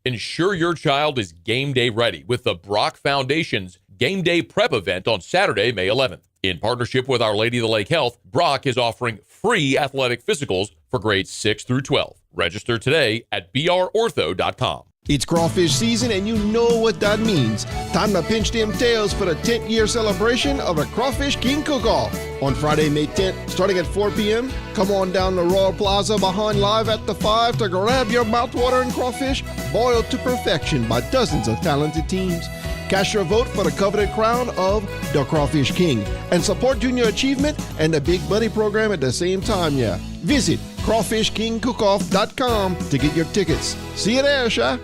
Ensure your child is game day ready with the Brock Foundation's Game Day Prep event on Saturday, May 11th. In partnership with Our Lady of the Lake Health, Brock is offering free athletic physicals for grades 6 through 12. Register today at brortho.com. It's crawfish season and you know what that means. Time to pinch them tails for the 10th year celebration of the Crawfish King Cook-Off. On Friday, May 10th, starting at 4 p.m., come on down to Royal Plaza behind Live at the 5 to grab your mouthwatering crawfish boiled to perfection by dozens of talented teams. Cast your vote for the coveted crown of the Crawfish King and support junior achievement and the Big Buddy program at the same time, yeah. Visit crawfishkingcookoff.com to get your tickets. See you there, Sha.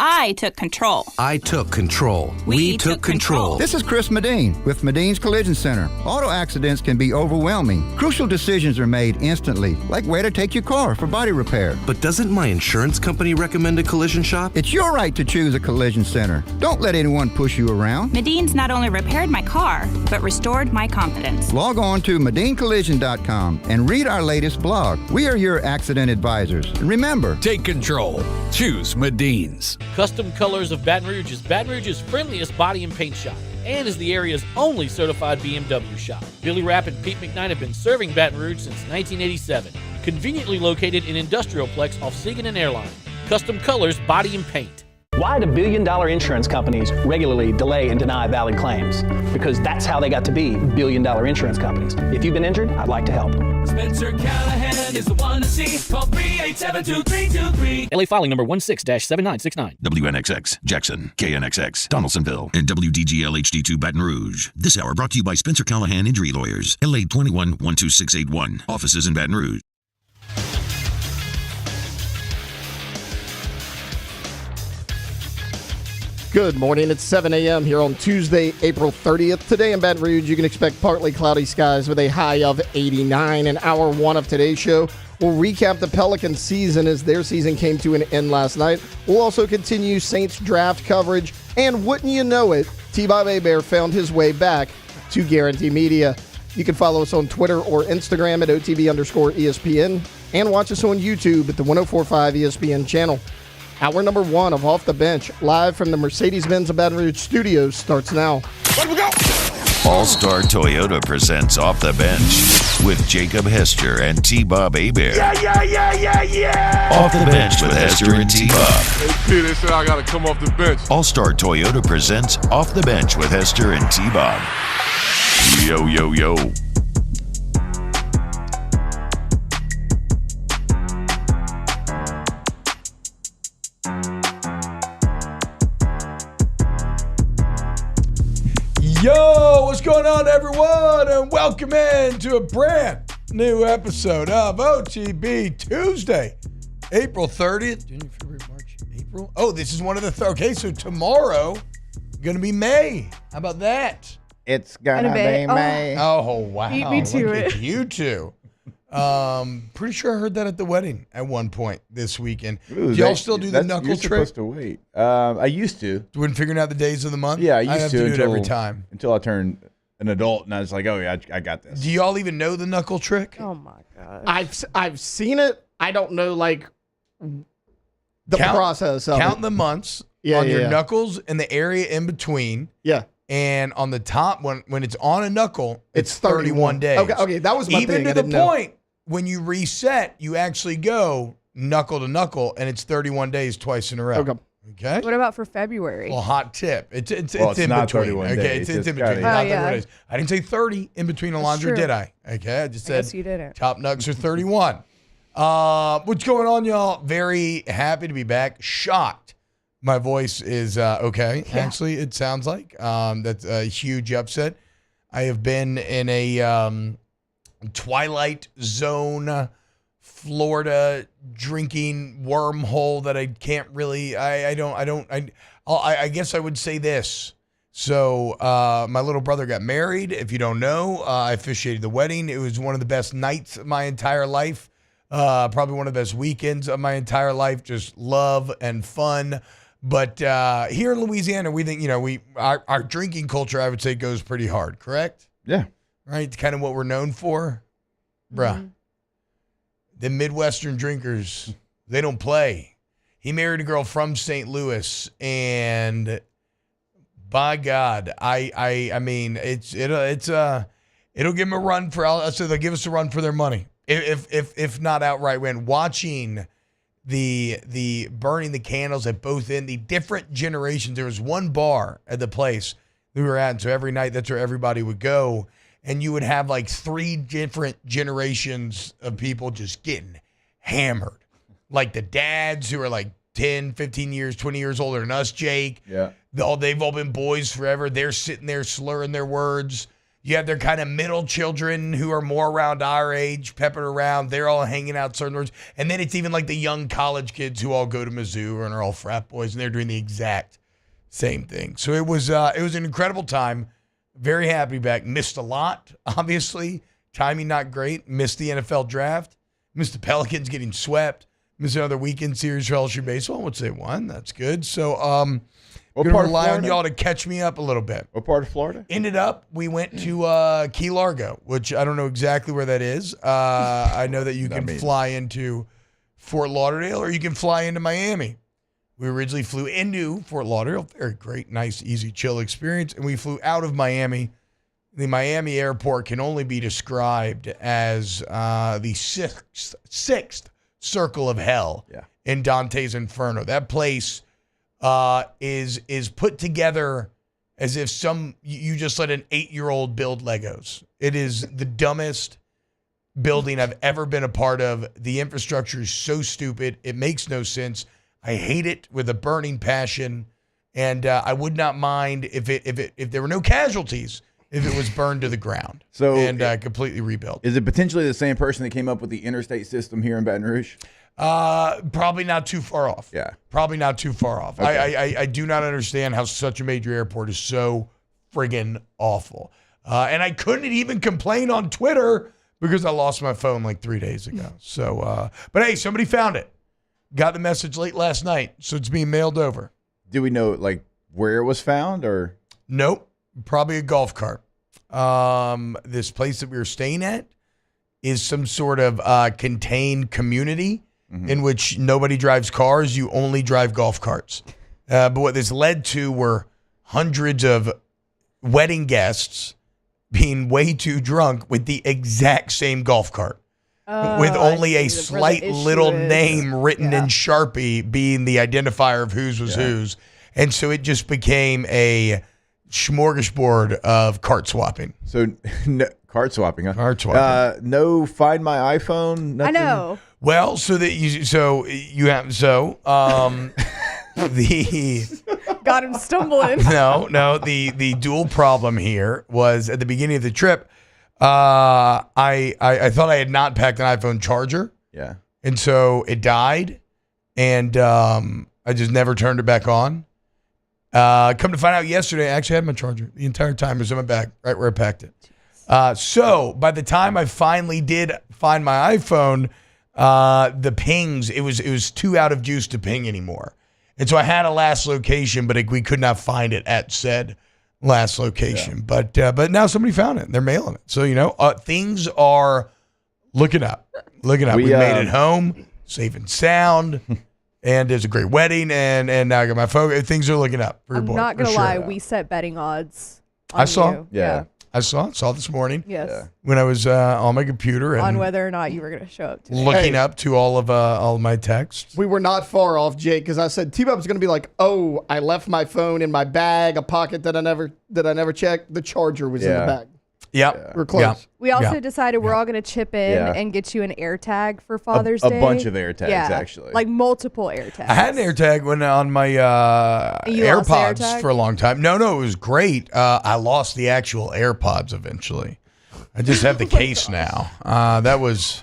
I took control. I took control. We took control. This is Chris Medine with Medine's Collision Center. Auto accidents can be overwhelming. Crucial decisions are made instantly, like where to take your car for body repair. But doesn't my insurance company recommend a collision shop? It's your right to choose a collision center. Don't let anyone push you around. Medine's not only repaired my car, but restored my confidence. Log on to MedineCollision.com and read our latest blog. We are your accident advisors. And remember, take control. Choose Medine's. Custom Colors of Baton Rouge is Baton Rouge's friendliest body and paint shop and is the area's only certified BMW shop. Billy Rapp and Pete McKnight have been serving Baton Rouge since 1987. Conveniently located in Industrialplex off Siegen and Airline. Custom Colors Body and Paint. Why do billion-dollar insurance companies regularly delay and deny valid claims? Because that's how they got to be billion-dollar insurance companies. If you've been injured, I'd like to help. Spencer Callahan is the one to see. Call 387-2323. LA filing number 16-7969. WNXX, Jackson, KNXX, Donaldsonville, and WDGL HD2 Baton Rouge. This hour brought to you by Spencer Callahan Injury Lawyers, LA 21-12681. Offices in Baton Rouge. Good morning. It's 7 a.m. here on Tuesday, April 30th. Today in Baton Rouge, you can expect partly cloudy skies with a high of 89. In hour one of today's show, we'll recap the Pelicans season as their season came to an end last night. We'll also continue Saints draft coverage. And wouldn't you know it, T-Bob Hebert found his way back to Guarantee Media. You can follow us on Twitter or Instagram at OTB_ESPN and watch us on YouTube at the 1045 ESPN channel. Hour number one of Off the Bench, live from the Mercedes-Benz of Baton Rouge studios, starts now. Let we go! All-Star Toyota presents Off the Bench with Jacob Hester and T-Bob Hebert. Yeah! Off the Bench with Hester and T-Bob. Hey, they said I got to come off the bench. All-Star Toyota presents Off the Bench with Hester and T-Bob. Yo, yo, yo. Yo, what's going on, everyone? And welcome in to a brand new episode of OTB Tuesday, April 30th. January, February, March, April. Oh, this is one of the okay, so tomorrow going to be May. How about that? It's gonna be May. Oh, wow. Beat me to it. You two. Pretty sure I heard that at the wedding at one point this weekend. Ooh, do y'all still do the knuckle you're trick? Supposed to wait. I used to. When figuring out the days of the month? Yeah, I have used to do it until, every time. Until I turned an adult, and I was like, oh, yeah, I got this. Do y'all even know the knuckle trick? Oh, my God. I've seen it. I don't know, like, the process of Count it. the months on your knuckles and the area in between. Yeah. And on the top, when it's on a knuckle, it's 31 days. Okay, that was my Even thing. to the point, when you reset, you actually go knuckle to knuckle, and it's 31 days twice in a row. Okay? What about for February? Well, hot tip. It's in not between. 31 Okay, days. it's in It's between. gotta- Not Oh, yeah. 31 days. I didn't say 30 in between a laundry, true. did I? Okay, I just I guess said you didn't. top nugs are 31. What's going on, y'all? Very happy to be back. Shocked. My voice is okay. Yeah. Actually, it sounds like that's a huge upset. I have been in a Twilight Zone, Florida drinking wormhole that I can't really. I guess I would say this. So my little brother got married. If you don't know, I officiated the wedding. It was one of the best nights of my entire life. Probably one of the best weekends of my entire life. Just love and fun. But here in Louisiana, we think, our drinking culture, I would say, goes pretty hard, correct? Yeah. Right? It's kind of what we're known for. Bruh. The Midwestern drinkers, they don't play. He married a girl from St. Louis, and by God, I mean, it'll give them a run for. So they'll give us a run for their money, if not outright win. Watching the burning the candles at both ends, the different generations. There was one bar at the place we were at, and so every night that's where everybody would go, and you would have like 3 different generations of people just getting hammered. Like the dads who are like 10, 15 years, 20 years older than us, Jake. Yeah. They've all been boys forever. They're sitting there slurring their words. You have their kind of middle children who are more around our age, peppered around. They're all hanging out certain words. And then it's even like the young college kids who all go to Mizzou and are all frat boys, and they're doing the exact same thing. So it was an incredible time. Very happy back. Missed a lot, obviously. Timing not great. Missed the NFL draft. Missed the Pelicans getting swept. Missed another weekend series for LSU baseball, which they won. That's good. So I'm going to rely on y'all to catch me up a little bit. What part of Florida? Ended up, we went to Key Largo, which I don't know exactly where that is. I know that you can fly into Fort Lauderdale or you can fly into Miami. We originally flew into Fort Lauderdale. Very great, nice, easy, chill experience. And we flew out of Miami. The Miami airport can only be described as the sixth circle of hell in Dante's Inferno. That place is put together as if you just let an 8-year-old build Legos. It is the dumbest building I've ever been a part of. The infrastructure is so stupid. It makes no sense. I hate it with a burning passion, and I would not mind if there were no casualties. If it was burned to the ground and completely rebuilt. Is it potentially the same person that came up with the interstate system here in Baton Rouge? Probably not too far off. Yeah. Probably not too far off. Okay. I do not understand how such a major airport is so friggin' awful. And I couldn't even complain on Twitter because I lost my phone like 3 days ago. So, but hey, somebody found it. Got the message late last night, so it's being mailed over. Do we know like where it was found or? Nope. Probably a golf cart. This place that we were staying at is some sort of contained community in which nobody drives cars. You only drive golf carts. But what this led to were hundreds of wedding guests being way too drunk with the exact same golf cart. With only a slight little name written in Sharpie being the identifier of whose was whose. And so it just became a smorgasbord of cart swapping. So cart swapping, huh? Cart swapping. No Find My iPhone. Nothing? I know. Well, got him stumbling. No. The dual problem here was at the beginning of the trip. I thought I had not packed an iPhone charger. Yeah. And so it died, and I just never turned it back on. Come to find out yesterday, I actually had my charger the entire time. It was in my bag, right where I packed it. So by the time I finally did find my iPhone, the pings, it was too out of juice to ping anymore. And so I had a last location, but we could not find it at said last location. Yeah. But now somebody found it. They're mailing it. So, things are looking up. We made it home, safe and sound. And there's a great wedding, and now I got my phone. Things are looking up. I'm not going to lie. We set betting odds on I saw. You. Yeah. I saw this morning. Yes. Yeah. When I was on my computer. And on whether or not you were going to show up today. Looking up to all of my texts. We were not far off, Jake, because I said T-Bob's going to be like, oh, I left my phone in my bag, a pocket that I never checked. The charger was in the bag. Yep. We're close. Yep. We also decided we're all going to chip in and get you an AirTag for Father's Day. A bunch of AirTags, actually. Like multiple AirTags. I had an AirTag when on my AirPods for a long time. No, it was great. I lost the actual AirPods eventually. I just have the case now. That was...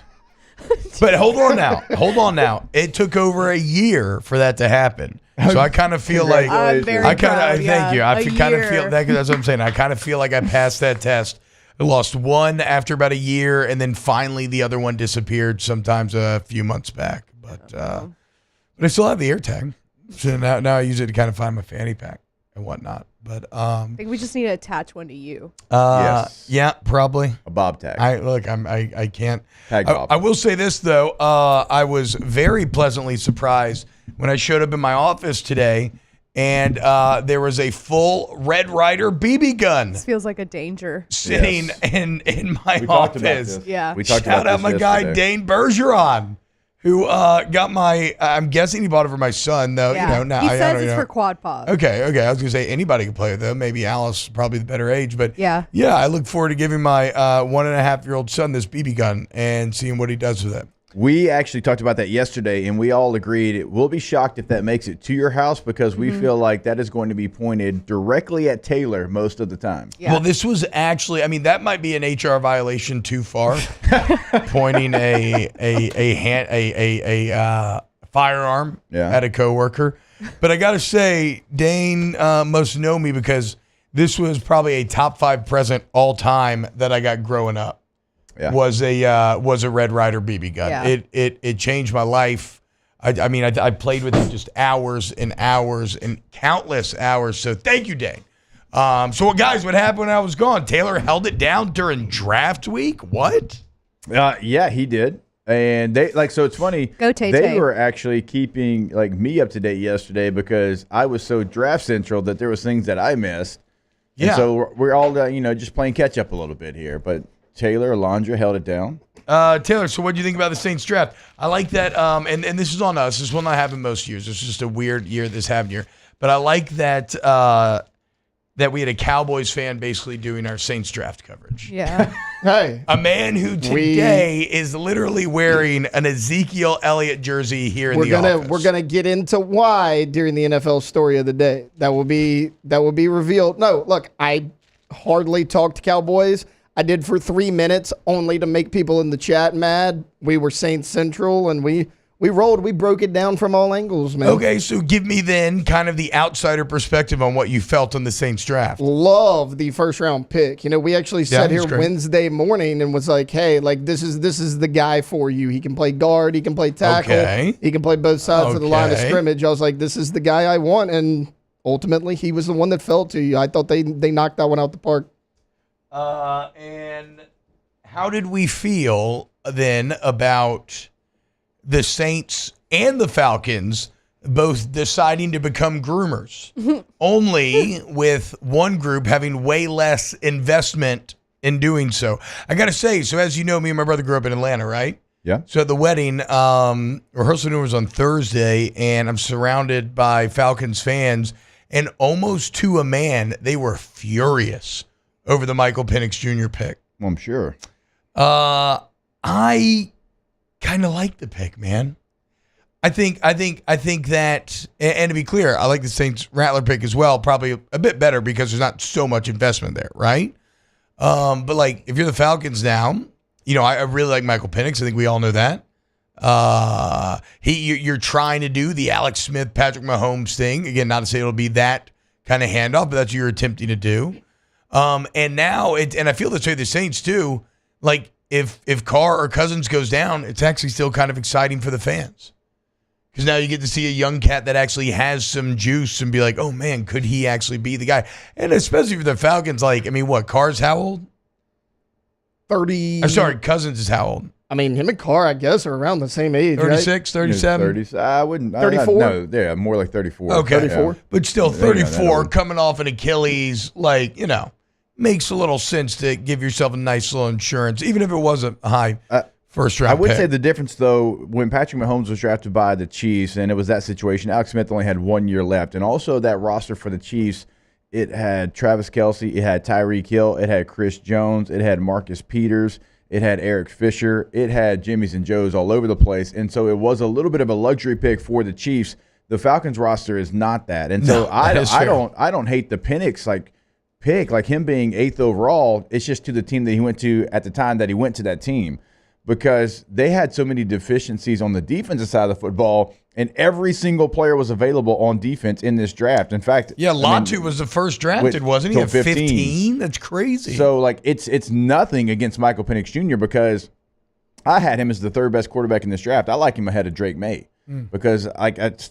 But hold on now. It took over a year for that to happen. So I kind of feel like... I'm very proud, thank you. I kind of feel... That's what I'm saying. I kind of feel like I passed that test. I lost one after about a year, and then finally the other one disappeared sometimes a few months back. But I still have the AirTag. So now I use it to kind of find my fanny pack. and whatnot. But I think we just need to attach one to you. Yes. Yeah, probably A Bob tag. I can't. Tag Bob. I will say this though. I was very pleasantly surprised when I showed up in my office today, and there was a full Red Ryder BB gun This feels like a danger. sitting in my We talked about office. this. Yeah. We talked Shout about out this my guy yesterday. Dane Bergeron, who got my. I'm guessing he bought it for my son, though. Yeah. No, He I says don't it's know. for quad pod. Okay. I was gonna say anybody can play it though. Maybe Alice is probably the better age, but Yeah. I look forward to giving my 1.5-year-old son this BB gun and seeing what he does with it. We actually talked about that yesterday, and we all agreed we'll be shocked if that makes it to your house because we feel like that is going to be pointed directly at Taylor most of the time. Yeah. Well, this was actually, I mean, that might be an HR violation too far, pointing a firearm at a coworker. But I got to say, Dane must know me because this was probably a top 5 present all time that I got growing up. Yeah. Was a Red Ryder BB gun. Yeah. It changed my life. I played with it just hours and hours and countless hours. So thank you, Dane. So guys, what happened when I was gone? Taylor held it down during draft week. What? Yeah, he did. And so it's funny. Go Tay They Tay. were actually keeping me up to date yesterday because I was so draft central that there was things that I missed. Yeah. And so we're all just playing catch up a little bit here, but Taylor Alondra held it down. Taylor, so what do you think about the Saints draft? I like that, and this is on us. This will not happen most years. This is just a weird year this happened here. But I like that that we had a Cowboys fan basically doing our Saints draft coverage. Yeah. Hey, A man who today is literally wearing an Ezekiel Elliott jersey here in the office. we're gonna get into why during the NFL story of the day. That will be revealed. No, look, I hardly talked Cowboys. I did for 3 minutes only to make people in the chat mad. We were Saints Central, and we rolled. We broke it down from all angles, man. Okay, so give me then kind of the outsider perspective on what you felt on the Saints draft. Love the first round pick. We actually sat here that's great. Wednesday morning and was like, hey, this is the guy for you. He can play guard, he can play tackle, Okay. he can play both sides of the line of Okay. scrimmage. I was like, this is the guy I want, and ultimately he was the one that fell to you. I thought they knocked that one out the park. And how did we feel then about the Saints and the Falcons both deciding to become groomers, only with one group having way less investment in doing so? I got to say, so as you know, me and my brother grew up in Atlanta, right? Yeah. So at the wedding, rehearsal was on Thursday, and I'm surrounded by Falcons fans, and almost to a man, they were furious over the Michael Penix Jr. pick. Well, I'm sure. I kind of like the pick, man. I think that, and to be clear, I like the Saints Rattler pick as well, probably a bit better because there's not so much investment there, right? But if you're the Falcons now, I really like Michael Penix. I think we all know that. You're trying to do the Alex Smith, Patrick Mahomes thing. Again, not to say it'll be that kind of handoff, but that's what you're attempting to do. And now and I feel this way with the Saints too. If Carr or Cousins goes down, it's actually still kind of exciting for the fans. Because now you get to see a young cat that actually has some juice and be like, oh man, could he actually be the guy? And especially for the Falcons, Carr's how old? 30. I'm sorry, Cousins is how old? I mean, him and Carr, I guess, are around the same age, 36, 37? 30. I wouldn't. 34? No, yeah, more like 34. Okay. 34? Yeah. But still, Yeah, that 34 old. coming off an Achilles, makes a little sense to give yourself a nice little insurance, even if it wasn't a high first round I would pick. say the difference, though, when Patrick Mahomes was drafted by the Chiefs, and it was that situation, Alex Smith only had 1 year left. And also that roster for the Chiefs, it had Travis Kelce, it had Tyreek Hill, it had Chris Jones, it had Marcus Peters, it had Eric Fisher, it had Jimmys and Joes all over the place. And so it was a little bit of a luxury pick for the Chiefs. The Falcons roster is not that. And so I don't hate the Penix pick, like him being 8th overall. It's just to the team that he went to at the time that he went to that team, because they had so many deficiencies on the defensive side of the football, and every single player was available on defense in this draft. In fact, Latu was the first drafted, wasn't he? At 15? That's crazy. So it's nothing against Michael Penix Jr. because I had him as the third best quarterback in this draft. I like him ahead of Drake May. because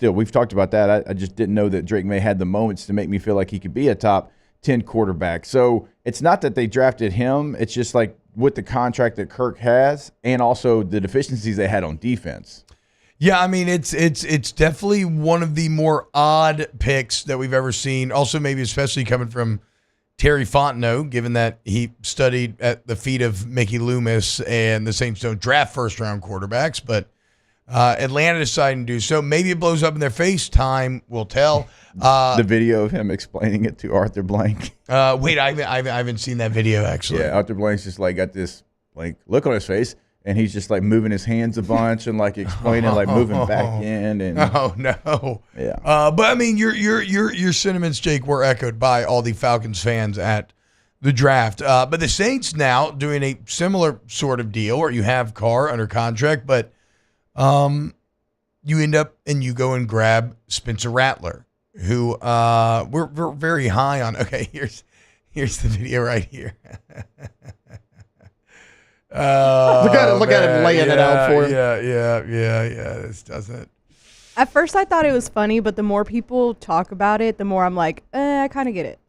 we've talked about that. I just didn't know that Drake May had the moments to make me feel like he could be a top 10 quarterback. So it's not that they drafted him. It's just like with the contract that Kirk has and also the deficiencies they had on defense. Yeah, I mean, it's definitely one of the more odd picks that we've ever seen. Also, maybe especially coming from Terry Fontenot, given that he studied at the feet of Mickey Loomis and the Saints don't draft first-round quarterbacks, but Atlanta decided to do so. Maybe it blows up in their face. Time will tell. The video of him explaining it to Arthur Blank. Wait, I haven't seen that video, actually. Yeah, Arthur Blank's just like got this like look on his face. And he's just like moving his hands a bunch and like explaining, like moving back in. And oh no, yeah. But I mean, your sentiments, Jake, were echoed by all the Falcons fans at the draft. But the Saints now doing a similar sort of deal where you have Carr under contract, but you end up and you go and grab Spencer Rattler, who we're very high on. Okay, here's the video right here. Look at him laying it out for him. Yeah. This doesn't. At first, I thought it was funny, but the more people talk about it, the more I'm like, I kind of get it.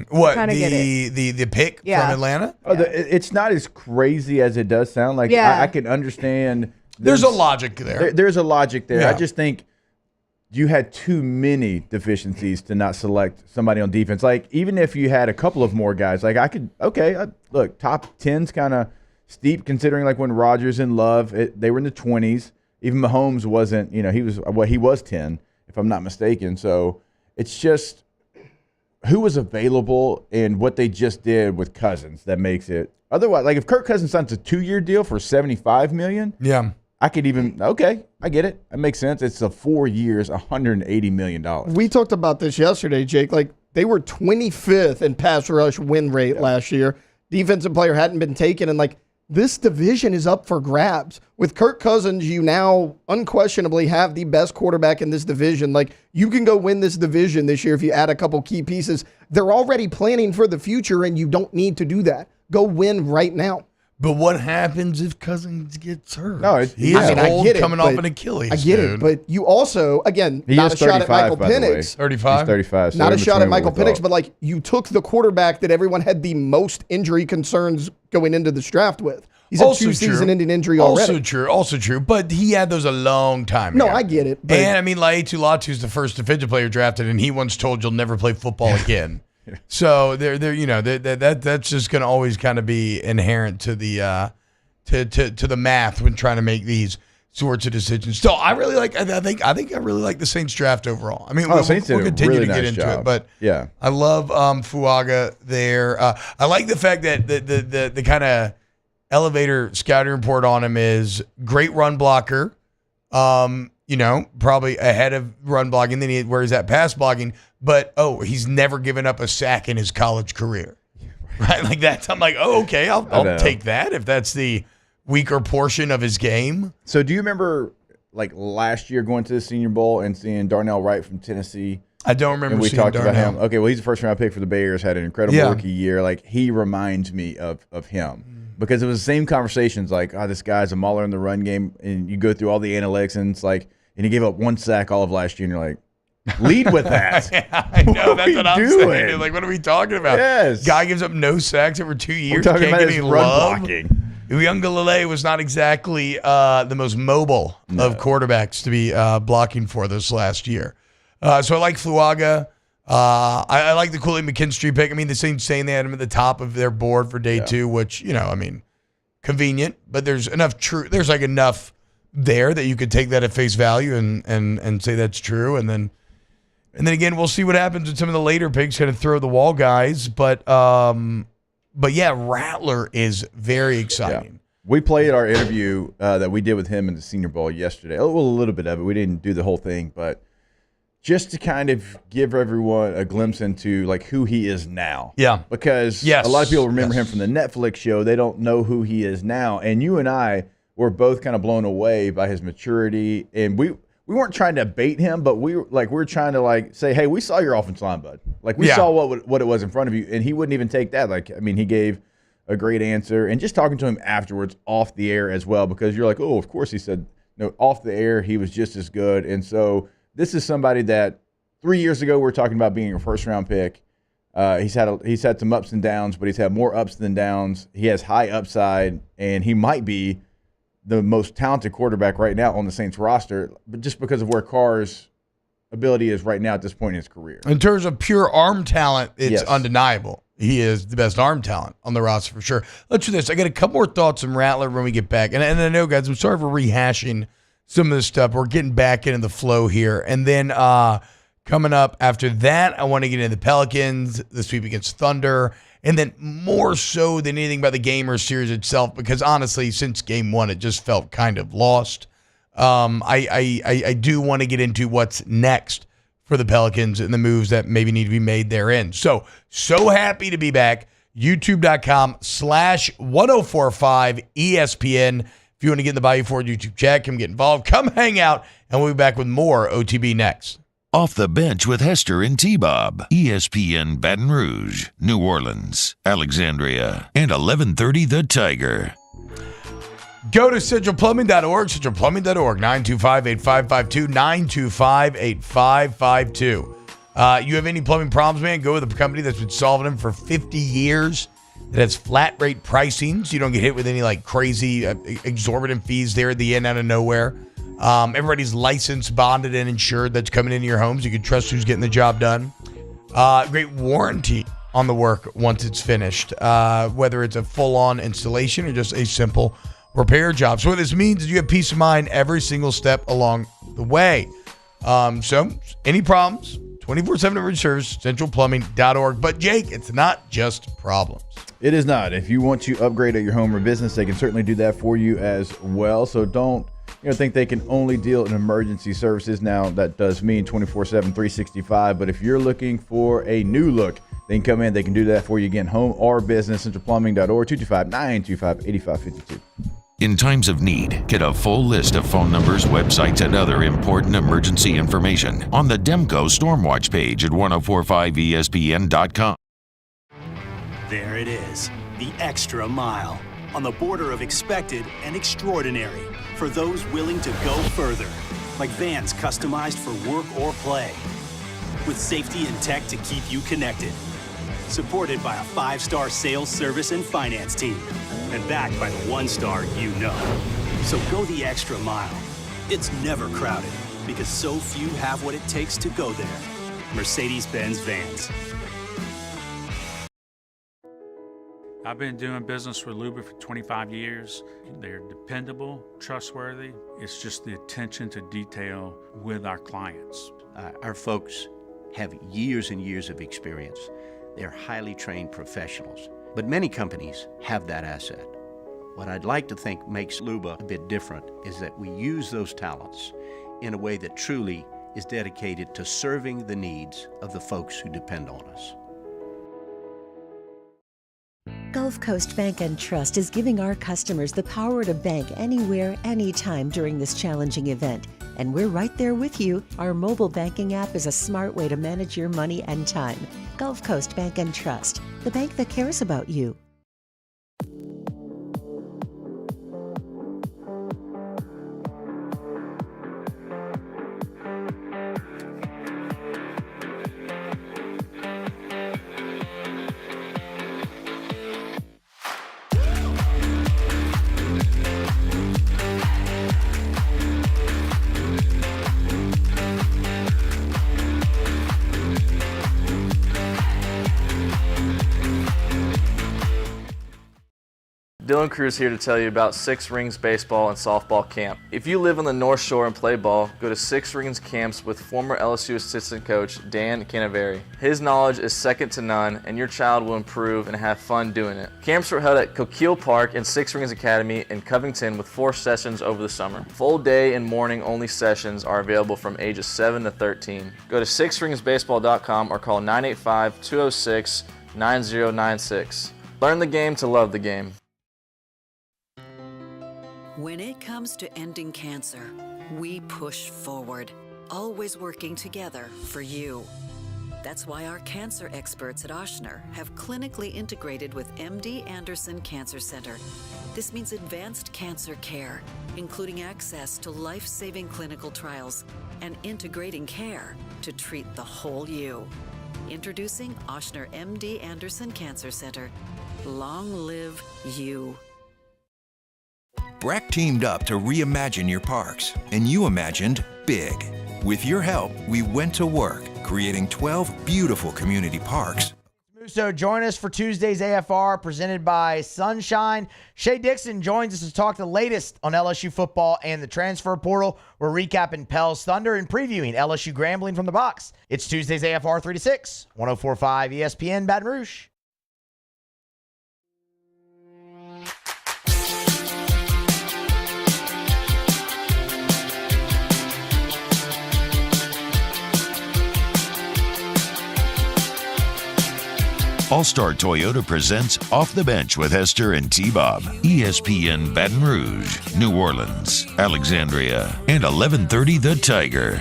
What the pick from Atlanta? Oh, it's not as crazy as it does sound. Like I can understand. There's a logic there. There's a logic there. Yeah. I just think you had too many deficiencies to not select somebody on defense. Like even if you had a couple of more guys, like look, top 10's kind of steep considering like when Rodgers and Love, they were in the 20s. Even Mahomes wasn't, he was 10 if I'm not mistaken. So it's just who was available and what they just did with Cousins that makes it. Otherwise, like if Kirk Cousins signs a 2-year deal for $75 million, yeah, I could even I get it. That makes sense. It's a 4 years, $180 million. We talked about this yesterday, Jake. Like they were 25th in pass rush win rate last year. Defensive player hadn't been taken, and like this division is up for grabs. With Kirk Cousins, you now unquestionably have the best quarterback in this division. Like you can go win this division this year if you add a couple key pieces. They're already planning for the future, and you don't need to do that. Go win right now. But what happens if Cousins gets hurt? No, he is old, coming off an Achilles. I get it, but you also, again, not a shot at Michael Penix. 35? He's 35. So not a shot at Michael Penix, but like you took the quarterback that everyone had the most injury concerns going into this draft with. He's a 2-season ending injury already. Also true. But he had those a long time ago. No, I get it. But and I mean, Laiatu Latu is the first defensive player drafted, and he once told you'll never play football again. So that's just going to always kind of be inherent to the to the math when trying to make these sorts of decisions. So I really like. I think I really like the Saints draft overall. I mean, we'll continue to get into it, but yeah, I love Fuaga there. I like the fact that the kind of elevator scouting report on him is great run blocker. Probably ahead of run blocking than where he's at pass blocking. But, he's never given up a sack in his college career. Right? Like that. I'm like, okay, I'll take that if that's the weaker portion of his game. So do you remember, like, last year going to the Senior Bowl and seeing Darnell Wright from Tennessee? I don't remember seeing talked Darnell. about him. Okay, well, he's a first-round pick for the Bears, had an incredible rookie year. Like, he reminds me of him. Because it was the same conversations, like, this guy's a mauler in the run game, and you go through all the analytics, and it's like, and he gave up 1 sack all of last year, and you're like, lead with that. Yeah, I know. That's what I'm saying. Like, what are we talking about? Yes. Guy gives up no sacks over 2 years. We're talking Can't about get his any run love. blocking. Uiagalelei was not exactly the most mobile of quarterbacks to be blocking for this last year. So I like Fuaga. I like the Kool-Aid McKinstry pick. I mean, the Saints saying they had him at the top of their board for day 2, which, convenient. But there's enough there's like enough there that you could take that at face value and say that's true. And then again, we'll see what happens with some of the later picks, kind of throw the wall guys. But yeah, Rattler is very exciting. Yeah. We played our interview that we did with him in the Senior Bowl yesterday. Well, a little bit of it. We didn't do the whole thing, but just to kind of give everyone a glimpse into like who he is now. Yeah. Because a lot of people remember him from the Netflix show. They don't know who he is now. And you and I were both kind of blown away by his maturity. And we weren't trying to bait him, but we were trying to like say, hey, we saw your offensive line, bud. Like we saw what it was in front of you. And he wouldn't even take that. Like, I mean, he gave a great answer. And just talking to him afterwards off the air as well, because you're like, oh, of course he said off the air, he was just as good. And so this is somebody that 3 years ago we were talking about being a first-round pick. He's had some ups and downs, but he's had more ups than downs. He has high upside, and he might be the most talented quarterback right now on the Saints roster, but just because of where Carr's ability is right now at this point in his career. In terms of pure arm talent, it's undeniable. He is the best arm talent on the roster for sure. Let's do this. I got a couple more thoughts from Rattler when we get back. And I know, guys, I'm sorry for rehashing some of this stuff. We're getting back into the flow here. And then coming up after that, I want to get into the Pelicans, the sweep against Thunder, and then more so than anything about the game or series itself, because honestly, since game one, it just felt kind of lost. I do want to get into what's next for the Pelicans and the moves that maybe need to be made therein. So happy to be back. YouTube.com/1045 ESPN. If you want to get in the Bayou Ford YouTube chat, come get involved. Come hang out, and we'll be back with more OTB next. Off the Bench with Hester and T-Bob. ESPN Baton Rouge, New Orleans, Alexandria, and 1130 The Tiger. Go to centralplumbing.org, centralplumbing.org, 925-8552, 925-8552. You have any plumbing problems, man, go with a company that's been solving them for 50 years, that has flat rate pricing, so you don't get hit with any like crazy exorbitant fees there at the end out of nowhere. Everybody's licensed, bonded, and insured that's coming into your homes. You can trust who's getting the job done. Great warranty on the work once it's finished, whether it's a full-on installation or just a simple repair job. So what this means is you have peace of mind every single step along the way. So any problems, 24/7 emergency service, centralplumbing.org. But Jake, it's not just problems. It is not. If you want to upgrade at your home or business, they can certainly do that for you as well. So don't think they can only deal in emergency services. Now, that does mean 24/7, 365. But if you're looking for a new look, they can come in. They can do that for you again, home or business, centralplumbing.org, 225-925-8552. In times of need, get a full list of phone numbers, websites, and other important emergency information on the Demco Stormwatch page at 1045ESPN.com. There it is, the extra mile, on the border of expected and extraordinary, for those willing to go further, like vans customized for work or play, with safety and tech to keep you connected. Supported by a 5-star sales, service, and finance team. And backed by the 1-star you know. So go the extra mile. It's never crowded because so few have what it takes to go there. Mercedes-Benz Vans. I've been doing business with Luba for 25 years. They're dependable, trustworthy. It's just the attention to detail with our clients. Our folks have years and years of experience. They're highly trained professionals, but many companies have that asset. What I'd like to think makes Luba a bit different is that we use those talents in a way that truly is dedicated to serving the needs of the folks who depend on us. Gulf Coast Bank and Trust is giving our customers the power to bank anywhere, anytime during this challenging event. And we're right there with you. Our mobile banking app is a smart way to manage your money and time. Gulf Coast Bank and Trust, the bank that cares about you. Dylan Cruz here to tell you about Six Rings Baseball and Softball Camp. If you live on the North Shore and play ball, go to Six Rings Camps with former LSU assistant coach Dan Canaveri. His knowledge is second to none, and your child will improve and have fun doing it. Camps are held at Coquille Park and Six Rings Academy in Covington with 4 sessions over the summer. Full day and morning only sessions are available from ages 7 to 13. Go to sixringsbaseball.com or call 985-206-9096. Learn the game to love the game. When it comes to ending cancer, we push forward, always working together for you. That's why our cancer experts at Ochsner have clinically integrated with MD Anderson Cancer Center. This means advanced cancer care, including access to life-saving clinical trials and integrating care to treat the whole you. Introducing Ochsner MD Anderson Cancer Center. Long live you. BRAC teamed up to reimagine your parks, and you imagined big. With your help, we went to work, creating 12 beautiful community parks. So join us for Tuesday's AFR presented by Sunshine. Shea Dixon joins us to talk the latest on LSU football and the transfer portal. We're recapping Pell's Thunder and previewing LSU Grambling from the box. It's Tuesday's AFR 3 to 6, 104.5 ESPN Baton Rouge. All-Star Toyota presents Off the Bench with Hester and T-Bob. ESPN Baton Rouge, New Orleans, Alexandria, and 1130 The Tiger.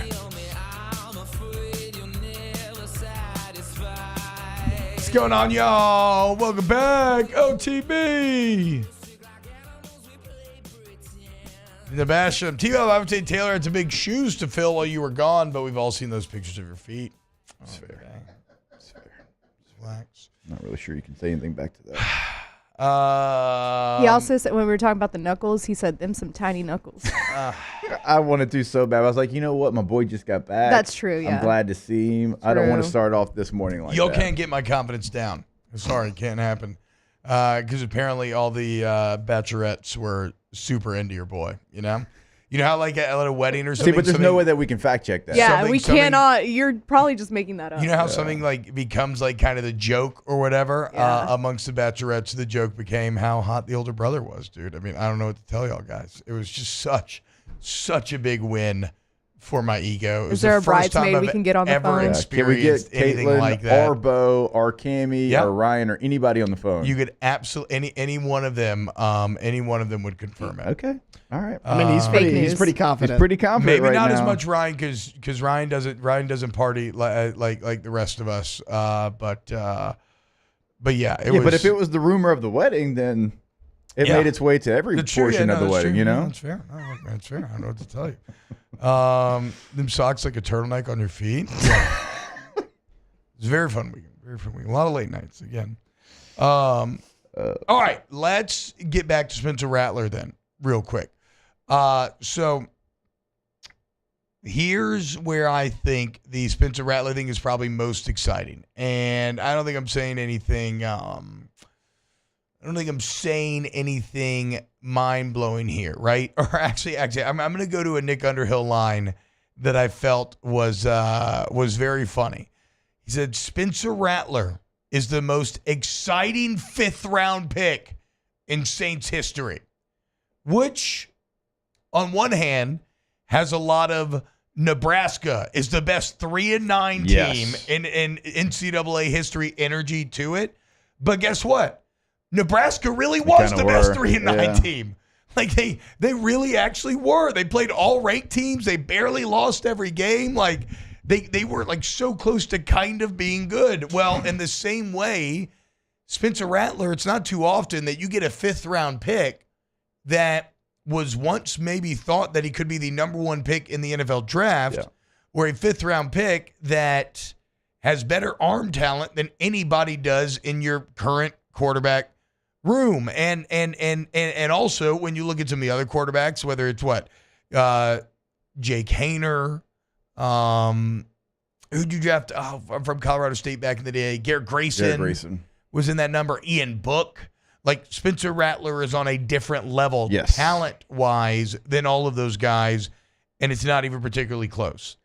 What's going on, y'all? Welcome back, OTB. The Basham. T-Bob, I would say, Taylor, had some big shoes to fill while you were gone, but we've all seen those pictures of your feet. That's fair. That's fair. Relax. Not really sure you can say anything back to that. He also said, when we were talking about the knuckles, he said, them some tiny knuckles. I wanted to so bad. I was like, you know what? My boy just got back. That's true, yeah. I'm glad to see him. I don't want to start off this morning like Y'all that. can't get my confidence down. Sorry, it can't happen. Because apparently all the bachelorettes were super into your boy, you know? You know how like at a wedding or something? See, but there's no way that we can fact check that. Yeah, we cannot. You're probably just making that up. You know how something like becomes like kind of the joke or whatever amongst the bachelorettes? The joke became how hot the older brother was, dude. I mean, I don't know what to tell y'all guys. It was just such a big win for my ego. It was Is there the a first time bridesmaid I've we can get on the ever phone? Can we get experienced anything Caitlin, like that. or Bo, or Cammy, or Ryan, or anybody on the phone? You could absolutely any one of them would confirm it. Okay. All right. I mean, he's pretty confident. He's pretty confident. Maybe right not now. as much Ryan because Ryan doesn't party like the rest of us. But yeah, it was. But if it was the rumor of the wedding, then it made its way to every portion of the wedding. You know, that's fair. No, that's fair. I don't know what to tell you. Them socks like a turtleneck on your feet. Yeah. It's a very fun weekend. Very fun weekend. A lot of late nights again. All right, let's get back to Spencer Rattler then, real quick. So here's where I think the Spencer Rattler thing is probably most exciting, and I don't think I'm saying anything. I don't think I'm saying anything mind-blowing here, right? Or actually, I'm going to go to a Nick Underhill line that I felt was very funny. He said, Spencer Rattler is the most exciting fifth-round pick in Saints history, which, on one hand, has a lot of Nebraska is the best 3-9 team in NCAA history energy to it. But guess what? Nebraska really was the best 3-9 team. Like they really actually were. They played all ranked teams. They barely lost every game. Like they were like so close to kind of being good. Well, in the same way, Spencer Rattler, it's not too often that you get a fifth-round pick that was once maybe thought that he could be the number one pick in the NFL draft, or a fifth-round pick that has better arm talent than anybody does in your current quarterback room. And also when you look at some of the other quarterbacks, whether it's Jake Haener, who'd you draft from Colorado State back in the day? Garrett Grayson was in that number. Ian Book. Like Spencer Rattler is on a different level talent-wise than all of those guys, and it's not even particularly close.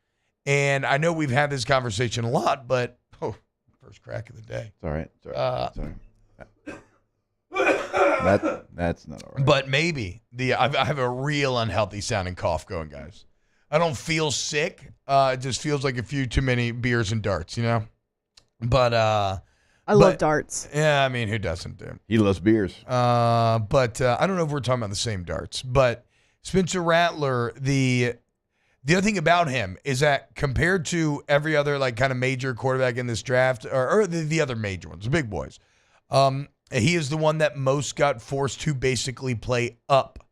And I know we've had this conversation a lot, but first crack of the day. It's all right. That's not all right. But maybe I have a real unhealthy sounding cough going, guys. I don't feel sick. It just feels like a few too many beers and darts, you know. But I love darts. Yeah, I mean, who doesn't, dude? He loves beers. But I don't know if we're talking about the same darts. But Spencer Rattler, the The other thing about him is that compared to every other like kind of major quarterback in this draft, or the other major ones, the big boys, he is the one that most got forced to basically play up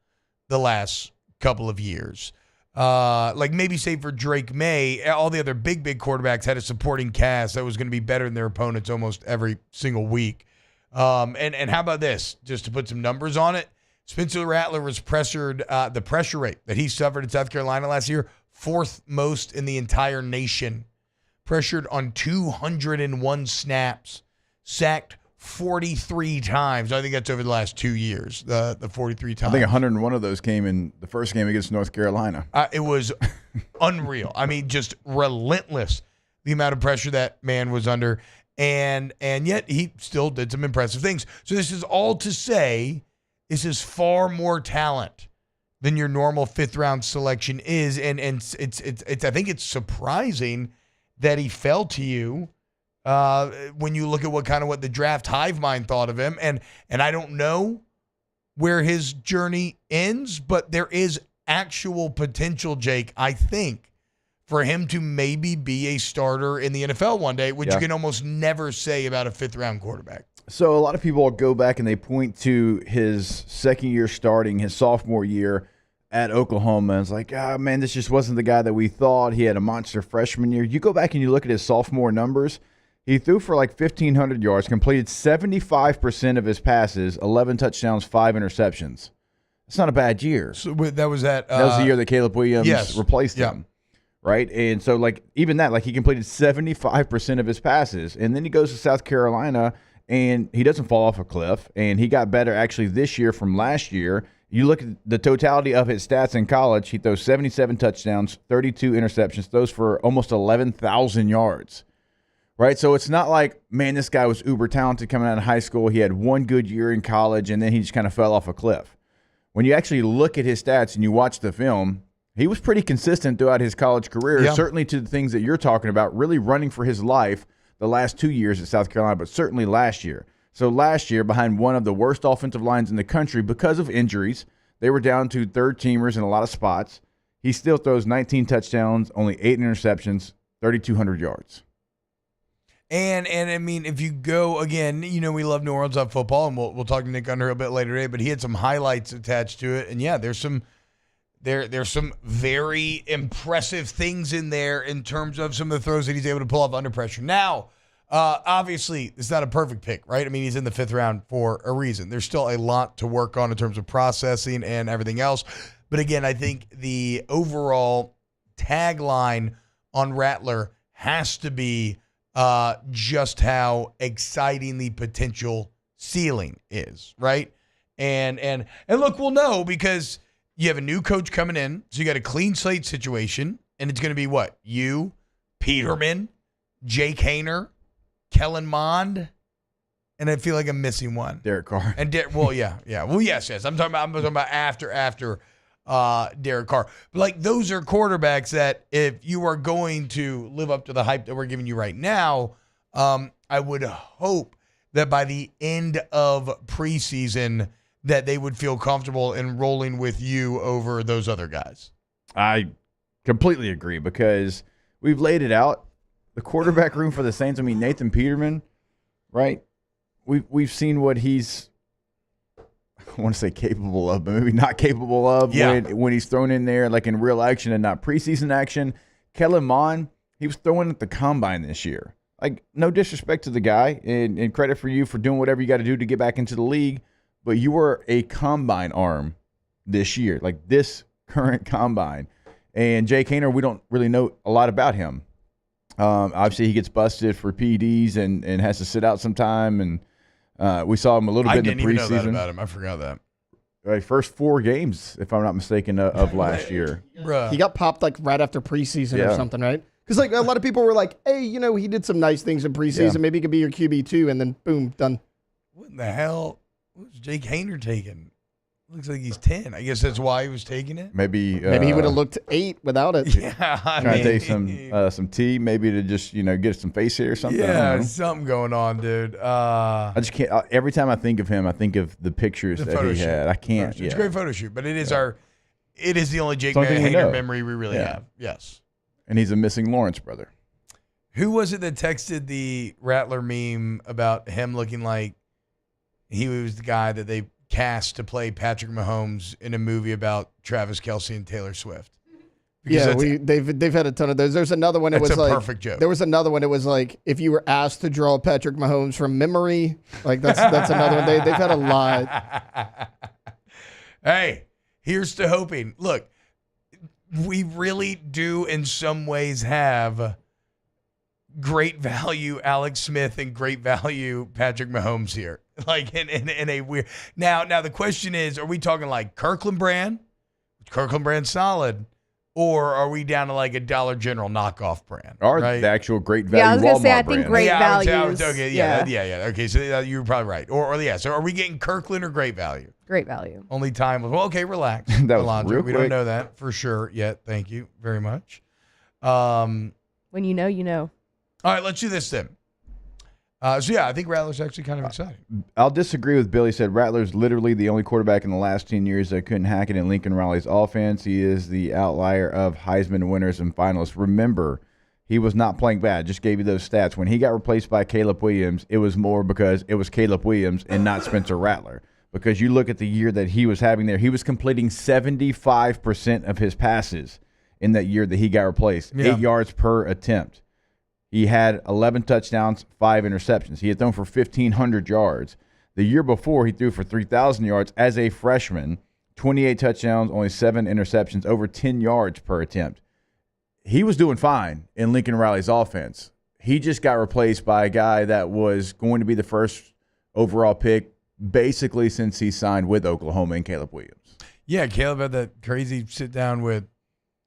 the last couple of years. Like maybe say for Drake May, all the other big quarterbacks had a supporting cast that was going to be better than their opponents almost every single week. And how about this? Just to put some numbers on it, Spencer Rattler was pressured, the pressure rate that he suffered in South Carolina last year, 4th most in the entire nation. Pressured on 201 snaps, sacked 43 times. I think that's over the last 2 years, the 43 times. I think 101 of those came in the first game against North Carolina. It was unreal. I mean, just relentless, the amount of pressure that man was under. And yet he still did some impressive things. So this is all to say this is far more talent than your normal 5th-round selection is. And it's I think it's surprising that he fell to you when you look at what the draft hive mind thought of him. And I don't know where his journey ends, but there is actual potential, Jake, I think, for him to maybe be a starter in the NFL one day, which you can almost never say about a 5th-round quarterback. So a lot of people go back and they point to his second year starting, his sophomore year at Oklahoma. And it's like, man, this just wasn't the guy that we thought. He had a monster freshman year. You go back and you look at his sophomore numbers. He threw for like 1,500 yards, completed 75% of his passes, 11 touchdowns, 5 interceptions. It's not a bad year. So that was that was the year that Caleb Williams replaced him. Right? And so, like, even that, like, he completed 75% of his passes. And then he goes to South Carolina, and he doesn't fall off a cliff. And he got better, actually, this year from last year. You look at the totality of his stats in college, he throws 77 touchdowns, 32 interceptions, throws for almost 11,000 yards. Right? So it's not like, man, this guy was uber talented coming out of high school. He had one good year in college, and then he just kind of fell off a cliff. When you actually look at his stats and you watch the film, he was pretty consistent throughout his college career, certainly to the things that you're talking about, really running for his life the last 2 years at South Carolina, but certainly last year. So last year, behind one of the worst offensive lines in the country because of injuries, they were down to third-teamers in a lot of spots. He still throws 19 touchdowns, only 8 interceptions, 3,200 yards. And I mean, if you go, again, you know, we love New Orleans on football, and we'll talk to Nick Underhill a bit later today, but he had some highlights attached to it. And, yeah, there's some very impressive things in there in terms of some of the throws that he's able to pull off under pressure. Now, obviously, it's not a perfect pick, right? I mean, he's in the 5th round for a reason. There's still a lot to work on in terms of processing and everything else. But again, I think the overall tagline on Rattler has to be just how exciting the potential ceiling is, right? And look, we'll know because you have a new coach coming in, so you got a clean slate situation, and it's going to be what? You, Peterman, Jake Haener, Kellen Mond, and I feel like I'm missing one. Derek Carr. And Well, yeah. Well, yes. I'm talking about after Derek Carr. But like those are quarterbacks that if you are going to live up to the hype that we're giving you right now, I would hope that by the end of preseason that they would feel comfortable in rolling with you over those other guys. I completely agree because we've laid it out. The quarterback room for the Saints, I mean, Nathan Peterman, right? We've seen what he's, I want to say capable of, but maybe not capable of when he's thrown in there like in real action and not preseason action. Kellen Mond, he was throwing at the combine this year. Like, no disrespect to the guy and credit for you for doing whatever you got to do to get back into the league, but you were a combine arm this year, like this current combine. And Jake Haener, we don't really know a lot about him. Obviously, he gets busted for PEDs and has to sit out some time. And we saw him a little bit in the preseason. I didn't even know that about him. I forgot that. Right, first 4 games, if I'm not mistaken, of last year. Bruh. He got popped like right after preseason or something, right? Because like a lot of people were like, hey, you know, he did some nice things in preseason. Yeah. Maybe he could be your QB2, and then boom, done. What in the hell was Jake Haener taking? Looks like he's 10. I guess that's why he was taking it. Maybe he would have looked 8 without it. Yeah, trying to take some tea, maybe to just get some face hair or something. Yeah, something going on, dude. I just can't. Every time I think of him, I think of the pictures that he had. I can't. It's a great photo shoot, but it is It is the only Jake Something we Hayner know. memory we really Yeah. have. Yes. And he's a missing Lawrence brother. Who was it that texted the Rattler meme about him looking like he was the guy that they cast to play Patrick Mahomes in a movie about Travis Kelce and Taylor Swift? Because they've had a ton of those. There's another one. It That's was a like perfect joke. There was another one. It was like if you were asked to draw Patrick Mahomes from memory, like that's another one. They've had a lot. Hey, here's to hoping. Look, we really do in some ways have great value Alex Smith and great value Patrick Mahomes here. Like in a weird. Now the question is, are we talking like Kirkland brand? Kirkland brand solid. Or are we down to like a Dollar General knockoff brand? Or right? the actual great value Yeah, I was going to say, I Walmart think brand. great values. Okay, yeah. Okay, so you're probably right. Or yeah, so are we getting Kirkland or great value? Great value. Only time was, well, okay, relax. That was Alondra. real We quick. don't know that for sure yet. Thank you very much. When you know, you know. All right, let's do this then. I think Rattler's actually kind of exciting. I'll disagree with Billy. Said Rattler's literally the only quarterback in the last 10 years that couldn't hack it in Lincoln Riley's offense. He is the outlier of Heisman winners and finalists. Remember, he was not playing bad. Just gave you those stats. When he got replaced by Caleb Williams, it was more because it was Caleb Williams and not Spencer Rattler. Because you look at the year that he was having there, he was completing 75% of his passes in that year that he got replaced. Yeah. 8 yards per attempt. He had 11 touchdowns, 5 interceptions. He had thrown for 1,500 yards. The year before, he threw for 3,000 yards as a freshman, 28 touchdowns, only 7 interceptions, over 10 yards per attempt. He was doing fine in Lincoln Riley's offense. He just got replaced by a guy that was going to be the first overall pick basically since he signed with Oklahoma, and Caleb Williams. Yeah, Caleb had that crazy sit down with,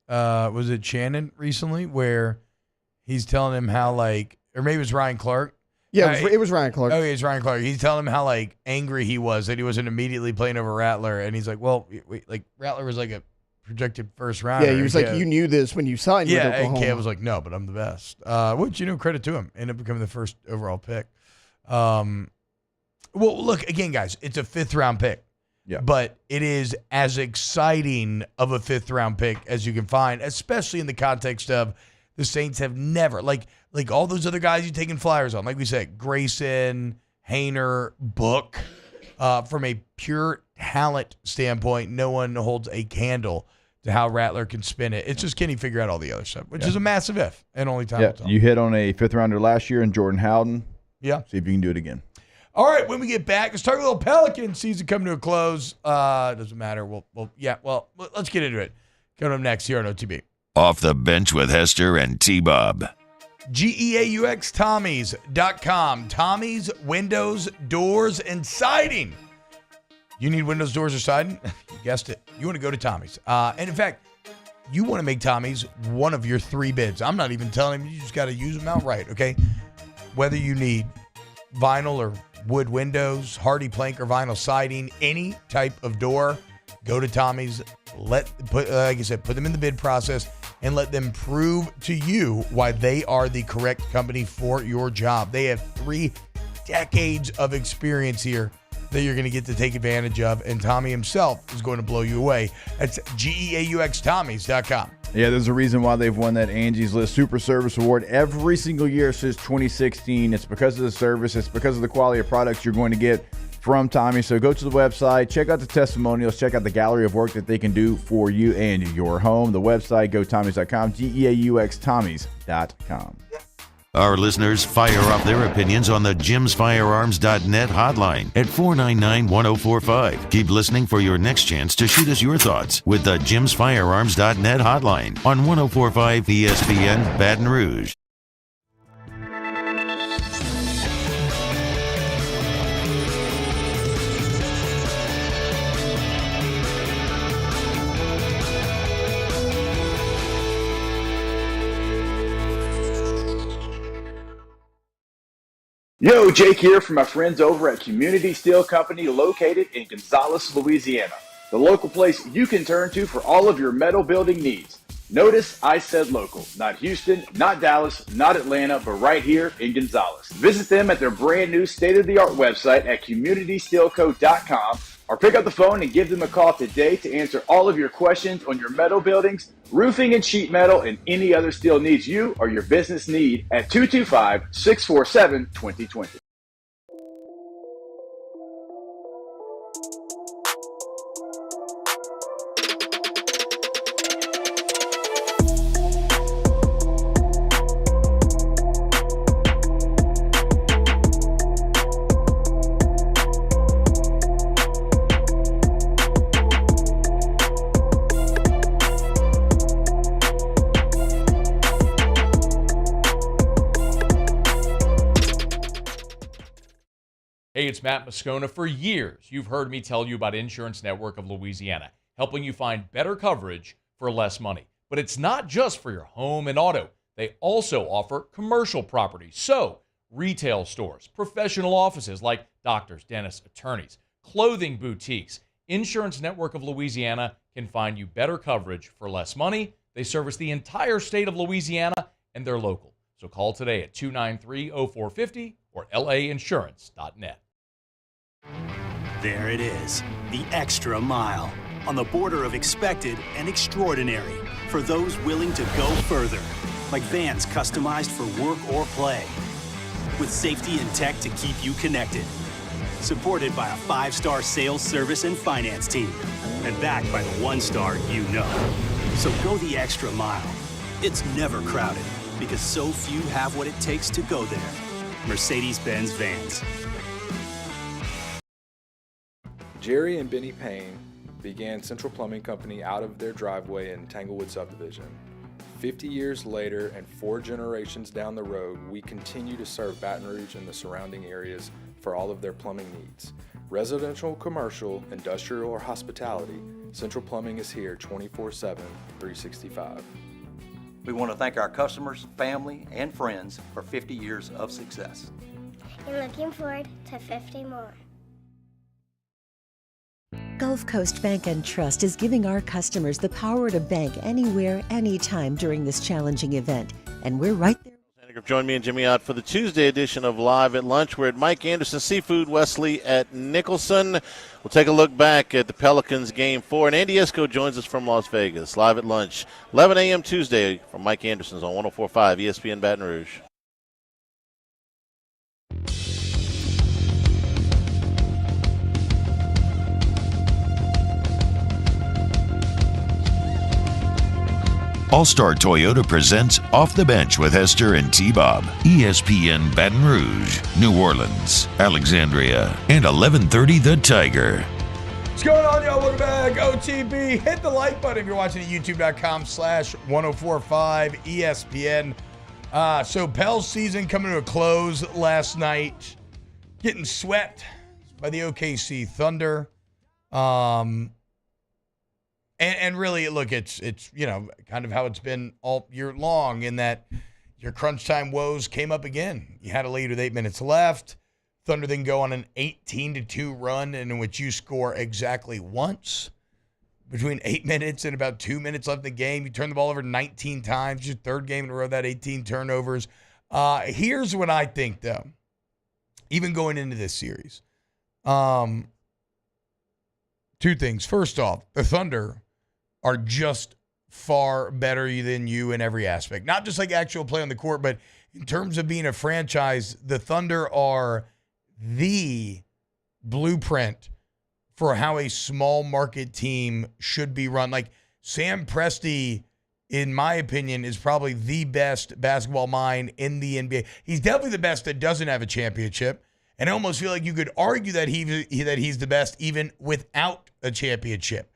was it Shannon recently, where he's telling him how, like, or maybe it was Ryan Clark. Yeah, it was Ryan Clark. Okay, it's Ryan Clark. He's telling him how, like, angry he was that he wasn't immediately playing over Rattler. And he's like, well, like, Rattler was like a projected first rounder. Yeah, he was like, you knew this when you signed with Oklahoma. And Caleb was like, no, but I'm the best. Which, credit to him. Ended up becoming the first overall pick. Well, look, again, guys, it's a 5th-round pick. Yeah. But it is as exciting of a 5th-round pick as you can find, especially in the context of the Saints have never, like all those other guys you've taken flyers on, like we said, Grayson, Hayner, Book, from a pure talent standpoint, no one holds a candle to how Rattler can spin it. It's just, can he figure out all the other stuff, which is a massive if, and only time will tell. You hit on a 5th-rounder last year in Jordan Howden. Yeah. See if you can do it again. All right, when we get back, let's talk a little Pelican season coming to a close. Doesn't matter. Let's get into it. Coming up next here on OTB. Off the Bench with Hester and T-Bob. GEAUXTommies.com. Tommy's Windows, Doors, and Siding. You need windows, doors, or siding? You guessed it. You want to go to Tommy's. And in fact, you want to make Tommy's one of your 3 bids. I'm not even telling you. You just got to use them outright, okay? Whether you need vinyl or wood windows, hardy plank or vinyl siding, any type of door, go to Tommy's. Like I said, put them in the bid process and let them prove to you why they are the correct company for your job. They have 3 decades of experience here that you're going to get to take advantage of, and Tommy himself is going to blow you away. That's GEAUXTommies.com. Yeah, there's a reason why they've won that Angie's List Super Service Award every single year since 2016. It's because of the service. It's because of the quality of products you're going to get from Tommy. So go to the website, check out the testimonials, check out the gallery of work that they can do for you and your home. The website, gotommies.com, GEAUXTommies.com. Our listeners fire off their opinions on the jimsfirearms.net hotline at 499-1045. Keep listening for your next chance to shoot us your thoughts with the jimsfirearms.net hotline on 1045 ESPN Baton Rouge. Yo, Jake here from my friends over at Community Steel Company located in Gonzales, Louisiana. The local place you can turn to for all of your metal building needs. Notice I said local, not Houston, not Dallas, not Atlanta, but right here in Gonzales. Visit them at their brand new state-of-the-art website at communitysteelco.com or pick up the phone and give them a call today to answer all of your questions on your metal buildings, roofing and sheet metal, and any other steel needs you or your business need at 225-647-2020. Hey, it's Matt Moscona. For years, you've heard me tell you about Insurance Network of Louisiana, helping you find better coverage for less money. But it's not just for your home and auto. They also offer commercial properties. So, retail stores, professional offices like doctors, dentists, attorneys, clothing boutiques. Insurance Network of Louisiana can find you better coverage for less money. They service the entire state of Louisiana, and they're local. So call today at 293-0450 or lainsurance.net. There it is, the extra mile, on the border of expected and extraordinary, for those willing to go further, like vans customized for work or play, with safety and tech to keep you connected, supported by a 5-star sales, service, and finance team, and backed by the 1-star you know. So go the extra mile. It's never crowded, because so few have what it takes to go there. Mercedes-Benz Vans. Jerry and Benny Payne began Central Plumbing Company out of their driveway in Tanglewood subdivision. 50 years later and 4 generations down the road, we continue to serve Baton Rouge and the surrounding areas for all of their plumbing needs. Residential, commercial, industrial, or hospitality, Central Plumbing is here 24/7, 365. We want to thank our customers, family, and friends for 50 years of success. And looking forward to 50 more. Gulf Coast Bank and Trust is giving our customers the power to bank anywhere, anytime during this challenging event. And we're right there. Join me and Jimmy out for the Tuesday edition of Live at Lunch. We're at Mike Anderson Seafood Wesley at Nicholson. We'll take a look back at the Pelicans Game 4. And Andy Esco joins us from Las Vegas. Live at Lunch, 11 a.m. Tuesday from Mike Anderson's on 104.5 ESPN Baton Rouge. All-Star Toyota presents Off the Bench with Hester and T-Bob. ESPN Baton Rouge, New Orleans, Alexandria, and 1130 The Tiger. What's going on, y'all? Welcome back. OTB. Hit the like button if you're watching at youtube.com/1045 ESPN. So Pell's season coming to a close last night. Getting swept by the OKC Thunder. And really, look, it's kind of how it's been all year long, in that your crunch time woes came up again. You had a lead with 8 minutes left. Thunder then go on an 18-2 run in which you score exactly once. Between 8 minutes and about 2 minutes left in the game, you turn the ball over 19 times. Your third game in a row, that 18 turnovers. Here's what I think, though, even going into this series. Two things. First off, the Thunder are just far better than you in every aspect. Not just like actual play on the court, but in terms of being a franchise, the Thunder are the blueprint for how a small market team should be run. Like, Sam Presti, in my opinion, is probably the best basketball mind in the NBA. He's definitely the best that doesn't have a championship. And I almost feel like you could argue that he's the best even without a championship.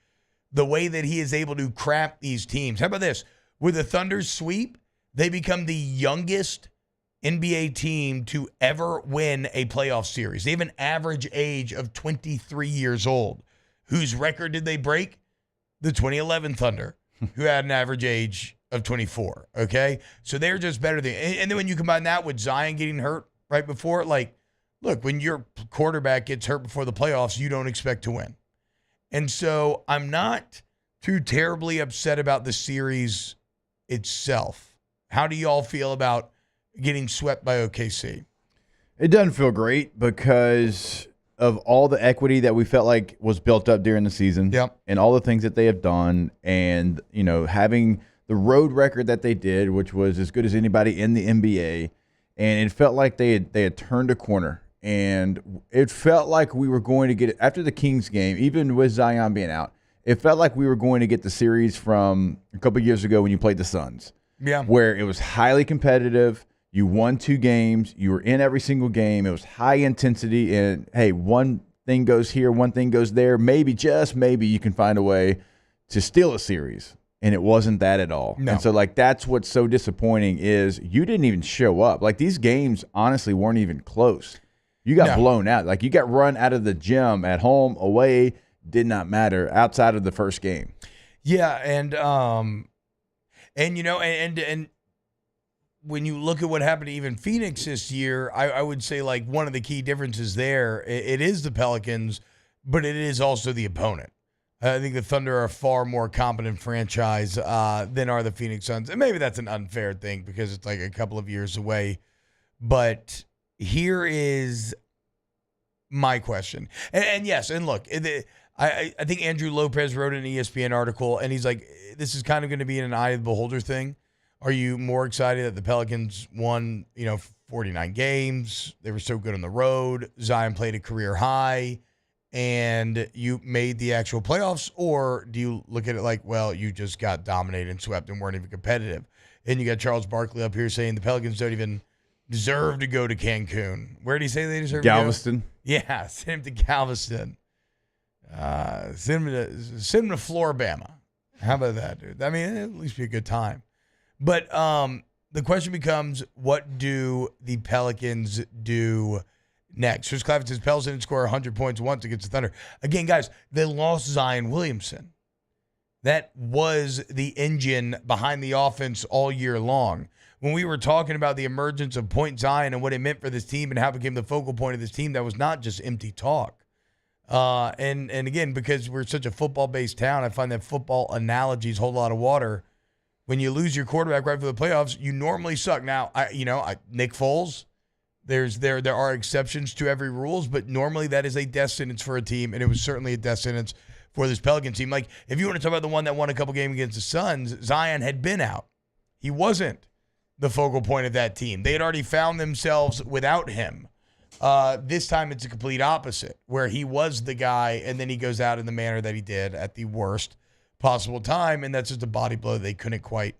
The way that he is able to craft these teams. How about this? With the Thunder's sweep, they become the youngest NBA team to ever win a playoff series. They have an average age of 23 years old. Whose record did they break? The 2011 Thunder, who had an average age of 24. Okay? So they're just better than. And then when you combine that with Zion getting hurt right before, like, look, when your quarterback gets hurt before the playoffs, you don't expect to win. And so I'm not too terribly upset about the series itself. How do y'all feel about getting swept by OKC? It doesn't feel great because of all the equity that we felt like was built up during the season, and all the things that they have done, and having the road record that they did, which was as good as anybody in the NBA, and it felt like they had turned a corner, and it felt like we were going to get it after the Kings game, even with Zion being out. It felt like we were going to get the series from a couple of years ago when you played the Suns, where it was highly competitive. You won 2 games. You were in every single game. It was high intensity. And, hey, one thing goes here, one thing goes there. Maybe, just maybe, you can find a way to steal a series. And it wasn't that at all. No. And so, that's what's so disappointing is you didn't even show up. These games, honestly, weren't even close. You got blown out. You got run out of the gym at home, away, did not matter outside of the first game. Yeah, and when you look at what happened to even Phoenix this year, I would say one of the key differences there, it is the Pelicans, but it is also the opponent. I think the Thunder are a far more competent franchise than are the Phoenix Suns. And maybe that's an unfair thing because it's a couple of years away. But here is my question. And yes, and look, I think Andrew Lopez wrote an ESPN article, and he's like, this is kind of going to be an eye of the beholder thing. Are you more excited that the Pelicans won, 49 games? They were so good on the road. Zion played a career high, and you made the actual playoffs? Or do you look at it you just got dominated and swept and weren't even competitive? And you got Charles Barkley up here saying the Pelicans don't even deserve to go to Cancun. Where did he say they deserve Galveston. to go? Yeah, send him to Galveston. Send him to Floribama. How about that, dude? I mean, it'd at least be a good time. But the question becomes, what do the Pelicans do next? Chris Clavis says Pels didn't score 100 points once against the Thunder. Again, guys, they lost Zion Williamson. That was the engine behind the offense all year long. When we were talking about the emergence of Point Zion and what it meant for this team and how it became the focal point of this team, that was not just empty talk. And again, because we're such a football-based town, I find that football analogies hold a lot of water. When you lose your quarterback right for the playoffs, you normally suck. Now, Nick Foles, there are exceptions to every rules, but normally that is a death sentence for a team, and it was certainly a death sentence for this Pelican team. If you want to talk about the one that won a couple games against the Suns, Zion had been out. He wasn't the focal point of that team. They had already found themselves without him. This time it's a complete opposite, where he was the guy, and then he goes out in the manner that he did at the worst possible time, and that's just a body blow they couldn't quite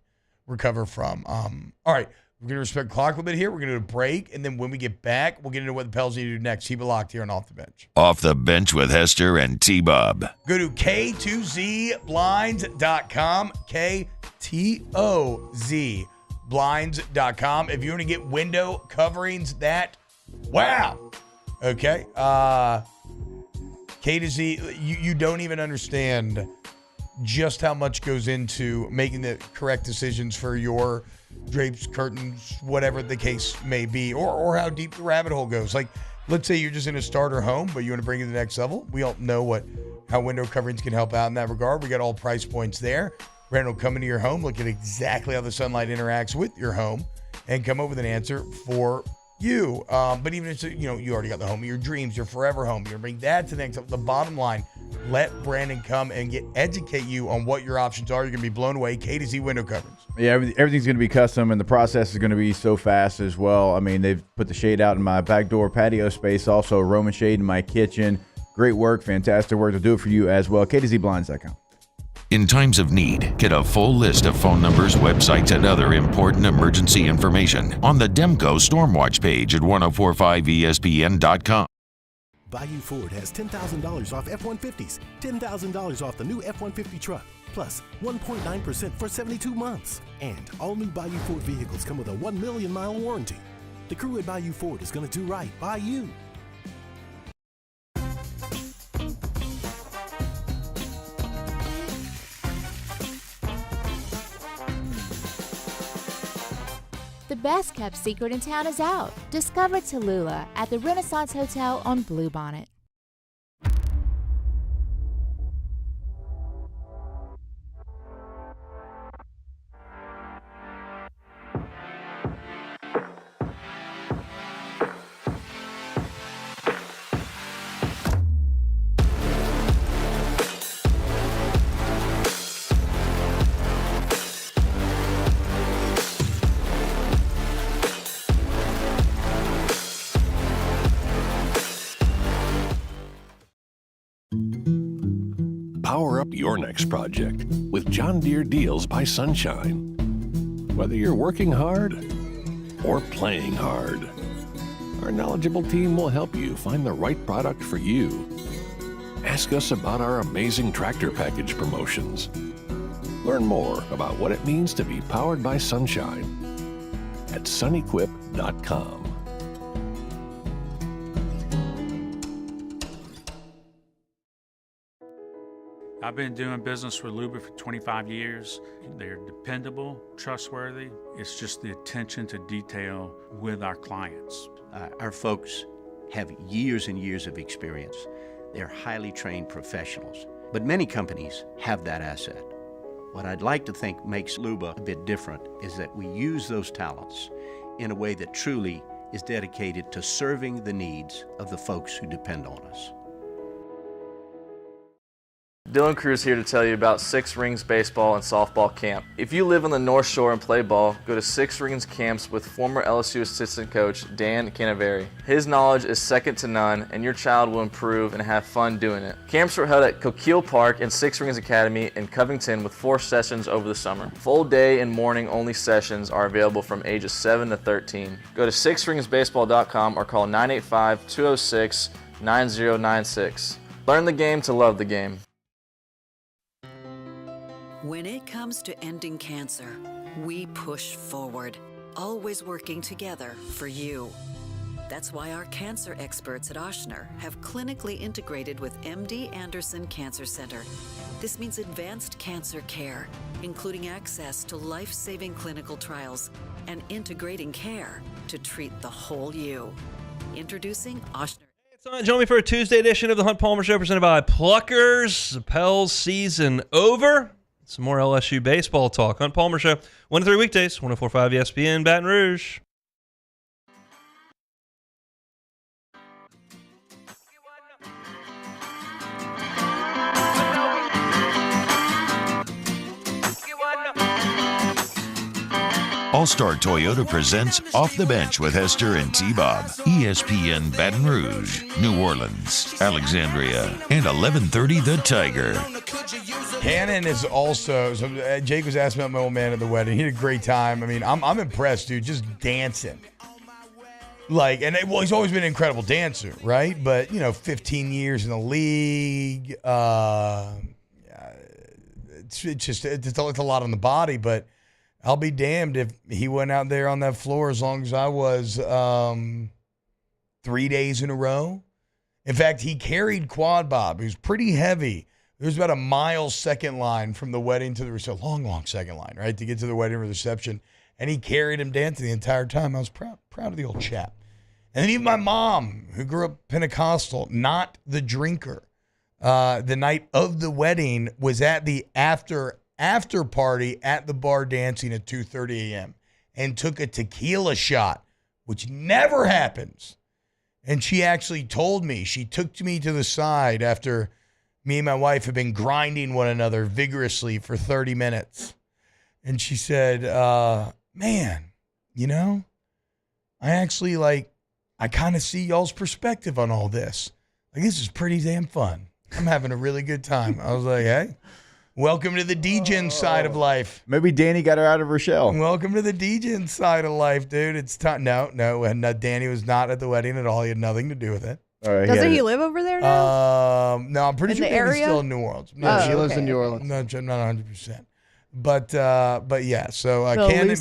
recover from. All right, we're going to respect the clock a little bit here. We're going to do a break, and then when we get back, we'll get into what the Pels need to do next. Keep it locked here on Off the Bench. Off the Bench with Hester and T-Bob. Go to K2ZBlinds.com, KTOZ Blinds.com. If you want to get window coverings that, wow. Okay. K to Z, you don't even understand just how much goes into making the correct decisions for your drapes, curtains, whatever the case may be, or how deep the rabbit hole goes. Let's say you're just in a starter home, but you want to bring it to the next level. We all know how window coverings can help out in that regard. We got all price points there. Brandon will come into your home, look at exactly how the sunlight interacts with your home, and come up with an answer for you. But even if you already got the home of your dreams, your forever home, you're bring that to the next. The bottom line, let Brandon come and educate you on what your options are. You're gonna be blown away. K to Z window coverings. Yeah, everything's gonna be custom, and the process is gonna be so fast as well. I mean, they've put the shade out in my back door patio space, also Roman shade in my kitchen. Great work, fantastic work. They'll do it for you as well. KTZBlinds.com. In times of need, get a full list of phone numbers, websites, and other important emergency information on the Demco Stormwatch page at 1045ESPN.com. Bayou Ford has $10,000 off F-150s, $10,000 off the new F-150 truck, plus 1.9% for 72 months. And all new Bayou Ford vehicles come with a 1 million mile warranty. The crew at Bayou Ford is going to do right by you. The best kept secret in town is out. Discover Tallulah at the Renaissance Hotel on Bluebonnet. power up your next project with John Deere Deals by Sunshine. Whether you're working hard or playing hard, our knowledgeable team will help you find the right product for you. Ask us about our amazing tractor package promotions. Learn more about what it means to be powered by sunshine at sunequip.com. I've been doing business with Luba for 25 years. They're dependable, trustworthy. It's just the attention to detail with our clients. Our folks have years and years of experience. They're highly trained professionals, but many companies have that asset. What I'd like to think makes Luba a bit different is that we use those talents in a way that truly is dedicated to serving the needs of the folks who depend on us. Dylan Cruz here to tell you about Six Rings Baseball and Softball Camp. If you live on the North Shore and play ball, go to Six Rings Camps with former LSU assistant coach Dan Canaveri. His knowledge is second to none, and your child will improve and have fun doing it. Camps are held at Coquille Park and Six Rings Academy in Covington with 4 sessions over the summer. Full day and morning only sessions are available from ages 7 to 13. Go to sixringsbaseball.com or call 985-206-9096. Learn the game to love the game. When it comes to ending cancer, we push forward, always working together for you. That's why our cancer experts at Ochsner have clinically integrated with MD Anderson Cancer Center. This means advanced cancer care, including access to life-saving clinical trials and integrating care to treat the whole you. Introducing Ochsner. Join me for a Tuesday edition of the Hunt Palmer Show presented by Pluckers. The Pels season over. Some more LSU baseball talk. Hunt Palmer Show, 1 to 3 weekdays, 104.5 ESPN, Baton Rouge. All-Star Toyota presents Off the Bench with Hester and T-Bob. ESPN Baton Rouge, New Orleans, Alexandria, and 1130 The Tiger. Cannon is also, so Jake was asking about my old man at the wedding. He had a great time. I mean, I'm impressed, dude, just dancing. Like, and he's always been an incredible dancer, right? But, 15 years in the league, it's a lot on the body, but I'll be damned if he went out there on that floor as long as I was 3 days in a row. In fact, he carried Quad Bob. He was pretty heavy. There was about a mile second line from the wedding to the reception. Long second line, right, to get to the wedding reception. And he carried him dancing the entire time. I was proud of the old chap. And then even my mom, who grew up Pentecostal, not the drinker, the night of the wedding was at the after party at the bar dancing at 2:30 a.m. and took a tequila shot, which never happens. And she actually told me, she took me to the side after me and my wife had been grinding one another vigorously for 30 minutes. And she said, man, I actually I kind of see y'all's perspective on all this. This is pretty damn fun. I'm having a really good time. I was like, hey. Welcome to the Degen side of life. Maybe Danny got her out of her shell. Welcome to the Degen side of life, dude. It's time. No, and Danny was not at the wedding at all. He had nothing to do with it. Doesn't he live over there now? No, I'm pretty sure Danny's still in New Orleans. No, she lives in New Orleans. No, not 100%. But yeah. So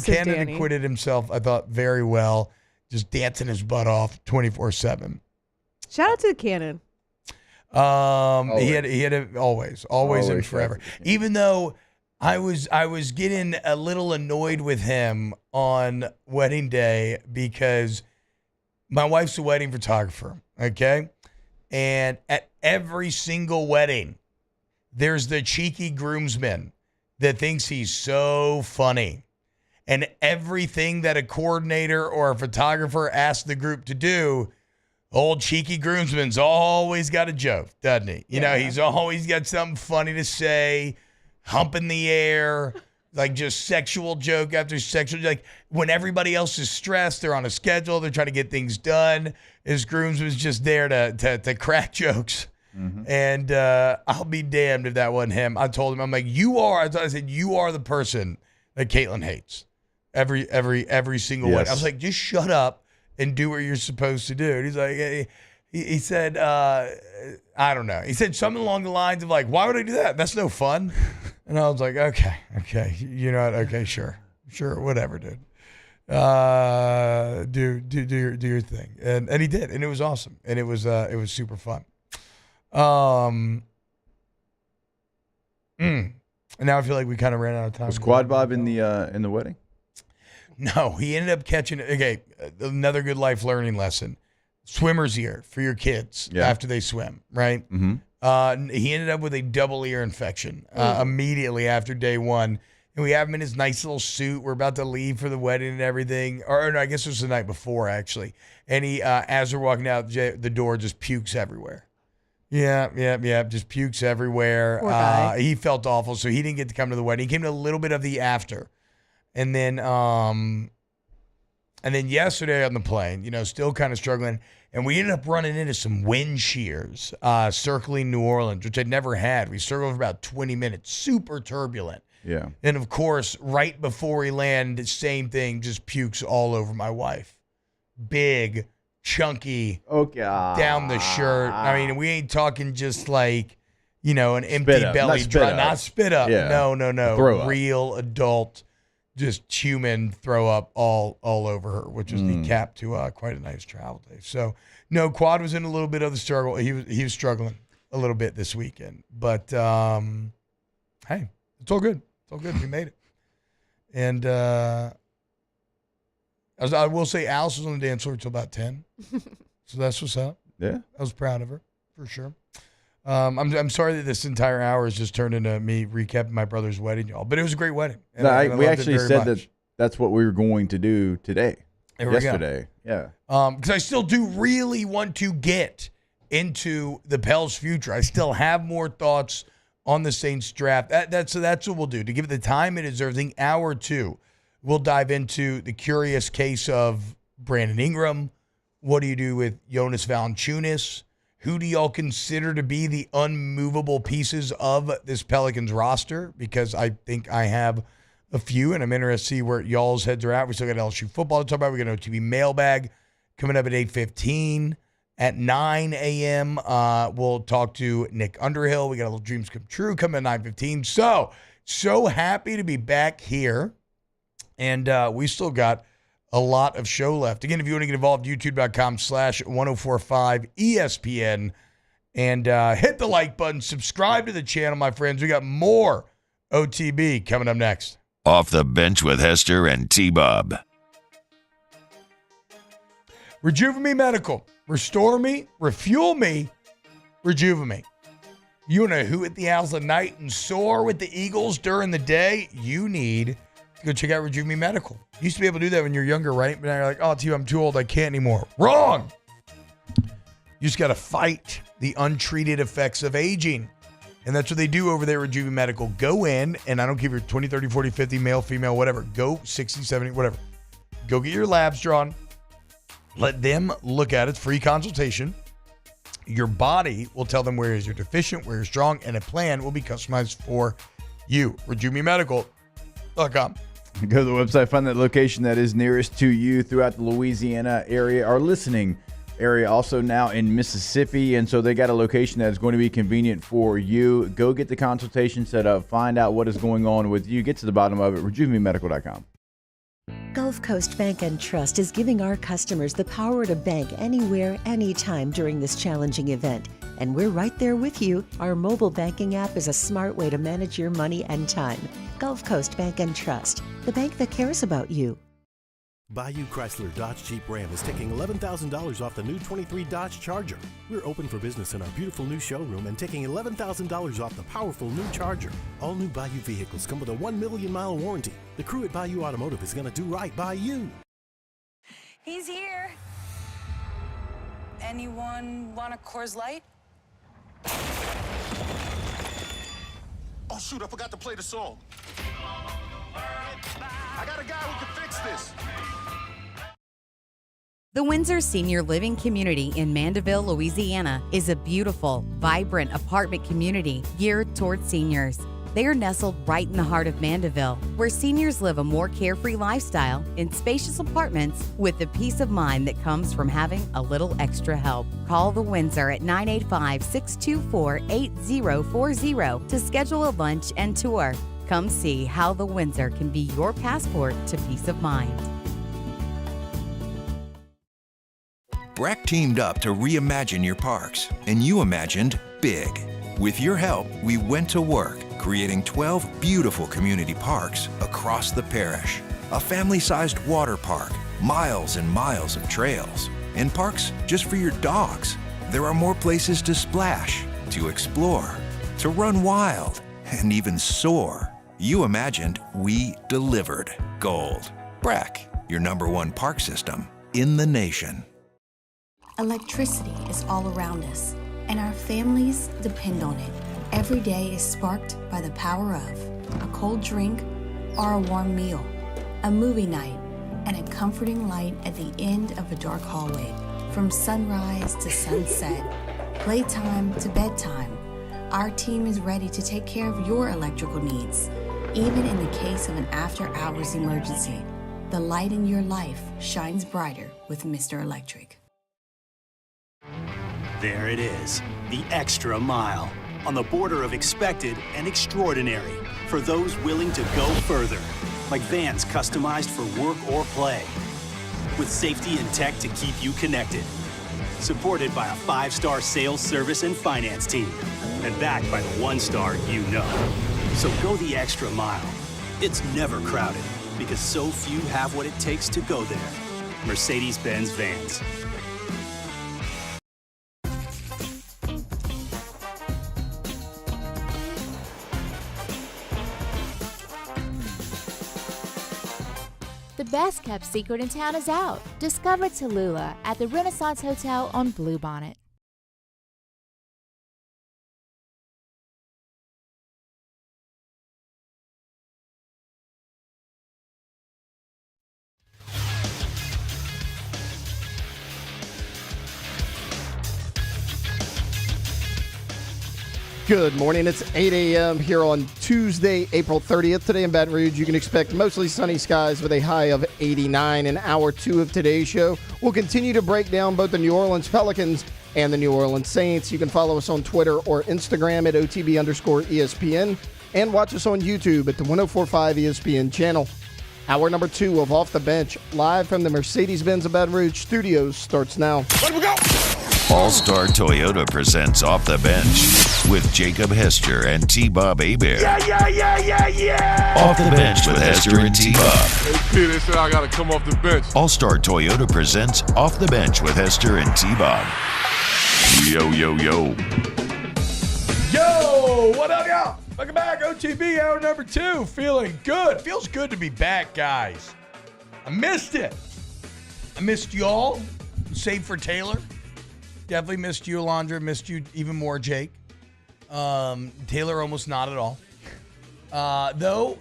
Cannon acquitted himself, I thought, very well, just dancing his butt off 24/7. Shout out to Cannon. He had always and forever. Even though I was getting a little annoyed with him on wedding day because my wife's a wedding photographer, okay? And at every single wedding, there's the cheeky groomsman that thinks he's so funny. And everything that a coordinator or a photographer asks the group to do, old cheeky groomsman's always got a joke, doesn't he? He's always got something funny to say, hump in the air, just sexual joke after sexual joke. When everybody else is stressed, they're on a schedule, they're trying to get things done. His groomsman's just there to crack jokes And I'll be damned if that wasn't him. I told him, I'm like, I said, you are the person that Caitlin hates. Every single one. I was like, just shut up and do what you're supposed to do. And he's like, he said, I don't know. He said something along the lines of like, why would I do that? That's no fun. And I was like, okay. You know what? Okay, sure, whatever, dude. Do your thing. And he did, and it was awesome, and it was super fun. And now I feel like we kind of ran out of time. Was Quad Bob in the wedding? No, he ended up catching. Okay, another good life learning lesson: swimmer's ear for your kids after they swim. Right. Mm-hmm. He ended up with a double ear infection immediately after day one. And we have him in his nice little suit. We're about to leave for the wedding and everything. Or no, I guess it was the night before, actually. And he, as we're walking out the door, just pukes everywhere. Yeah. Just pukes everywhere. Poor guy. He felt awful, so he didn't get to come to the wedding. He came to a little bit of the after. And then yesterday on the plane, still kind of struggling. And we ended up running into some wind shears circling New Orleans, which I'd never had. We circled for about 20 minutes. Super turbulent. Yeah. And, of course, right before we land, same thing, just pukes all over my wife. Big, chunky, down the shirt. I mean, we ain't talking just like, an empty belly dry. Not spit up. Yeah. No. Throw up. Real adult, just human throw up all over her, which was the cap to quite a nice travel day. So, no, Quad was in a little bit of the struggle. He was struggling a little bit this weekend. But, hey, it's all good. Oh, good. We made it. And I will say Alice was on the dance floor until about 10. So that's what's up. Yeah. I was proud of her, for sure. I'm sorry that this entire hour has just turned into me recapping my brother's wedding, y'all. But it was a great wedding. And we actually said that's what we were going to do today. Yesterday. Yeah. Because I still do really want to get into the Pels' future. I still have more thoughts on the Saints draft. That's what we'll do. To give it the time it deserves, I think hour two, we'll dive into the curious case of Brandon Ingram. What do you do with Jonas Valanciunas? Who do y'all consider to be the unmovable pieces of this Pelicans roster? Because I think I have a few, and I'm interested to see where y'all's heads are at. We still got LSU football to talk about. We got an OTB mailbag coming up at 8:15. At 9 a.m., we'll talk to Nick Underhill. We got a little Dreams Come True coming at 9:15. So happy to be back here. And we still got a lot of show left. Again, if you want to get involved, youtube.com/1045 ESPN. And hit the like button. Subscribe to the channel, my friends. We got more OTB coming up next. Off the Bench with Hester and T-Bob. Rejuvenate Medical. Restore me, refuel me, rejuvenate. You want to hoot at the owls at night and soar with the eagles during the day? You need to go check out Rejuvenate Medical. You used to be able to do that when you were younger, right? But now you're like, oh, T, I'm too old. I can't anymore. Wrong. You just got to fight the untreated effects of aging. And that's what they do over there at Rejuvenate Medical. Go in, and I don't care if you're 20, 30, 40, 50, male, female, whatever. Go 60, 70, whatever. Go get your labs drawn. Let them look at it. Free consultation. Your body will tell them where you're deficient, where you're strong, and a plan will be customized for you. RejuveMeMedical.com. Go to the website, find that location that is nearest to you throughout the Louisiana area, our listening area, also now in Mississippi. And so they got a location that is going to be convenient for you. Go get the consultation set up. Find out what is going on with you. Get to the bottom of it. RejuveMeMedical.com. Gulf Coast Bank and Trust is giving our customers the power to bank anywhere, anytime during this challenging event. And we're right there with you. Our mobile banking app is a smart way to manage your money and time. Gulf Coast Bank and Trust, the bank that cares about you. Bayou Chrysler Dodge Jeep Ram is taking $11,000 off the new 23 Dodge Charger. We're open for business in our beautiful new showroom and taking $11,000 off the powerful new Charger. All new Bayou vehicles come with a 1 million mile warranty. The crew at Bayou Automotive is going to do right by you. He's here. Anyone want a Coors Light? Oh shoot, I forgot to play the song. I got a guy who can fix this. The Windsor Senior Living Community in Mandeville, Louisiana is a beautiful, vibrant apartment community geared toward seniors. They are nestled right in the heart of Mandeville, where seniors live a more carefree lifestyle in spacious apartments with the peace of mind that comes from having a little extra help. Call the Windsor at 985-624-8040 to schedule a lunch and tour. Come see how the Windsor can be your passport to peace of mind. BRAC teamed up to reimagine your parks, and you imagined big. With your help, we went to work, creating 12 beautiful community parks across the parish. A family-sized water park, miles and miles of trails, and parks just for your dogs. There are more places to splash, to explore, to run wild, and even soar. You imagined, we delivered. Gold. BRAC, your #1 park system in the nation. Electricity is all around us, and our families depend on it. Every day is sparked by the power of a cold drink or a warm meal, a movie night, and a comforting light at the end of a dark hallway. From sunrise to sunset, playtime to bedtime, our team is ready to take care of your electrical needs, even in the case of an after-hours emergency. The light in your life shines brighter with Mr. Electric. There it is, the extra mile, on the border of expected and extraordinary for those willing to go further, like vans customized for work or play, with safety and tech to keep you connected, supported by a 5-star sales, service, and finance team, and backed by the 1-star you know. So go the extra mile. It's never crowded, because so few have what it takes to go there. Mercedes-Benz Vans. The best kept secret in town is out. Discover Tallulah at the Renaissance Hotel on Bluebonnet. Good morning. It's 8 a.m. here on Tuesday, April 30th. Today in Baton Rouge, you can expect mostly sunny skies with a high of 89 in hour 2 of today's show. We'll continue to break down both the New Orleans Pelicans and the New Orleans Saints. You can follow us on Twitter or Instagram at OTB_ESPN and watch us on YouTube at the 1045 ESPN channel. Hour number 2 of Off the Bench, live from the Mercedes-Benz of Baton Rouge studios, starts now. Let we go! All-Star Toyota presents Off the Bench with Jacob Hester and T-Bob Hebert. Yeah! Off the Bench with Hester and T-Bob. Hey, they said I got to come off the bench. All-Star Toyota presents Off the Bench with Hester and T-Bob. Yo, yo, yo. Yo, what up, y'all? Welcome back, OTB, hour number 2. Feeling good. Feels good to be back, guys. I missed it. I missed y'all, save for Taylor. Definitely missed you, Alondra. Missed you even more, Jake. Taylor almost not at all. Though.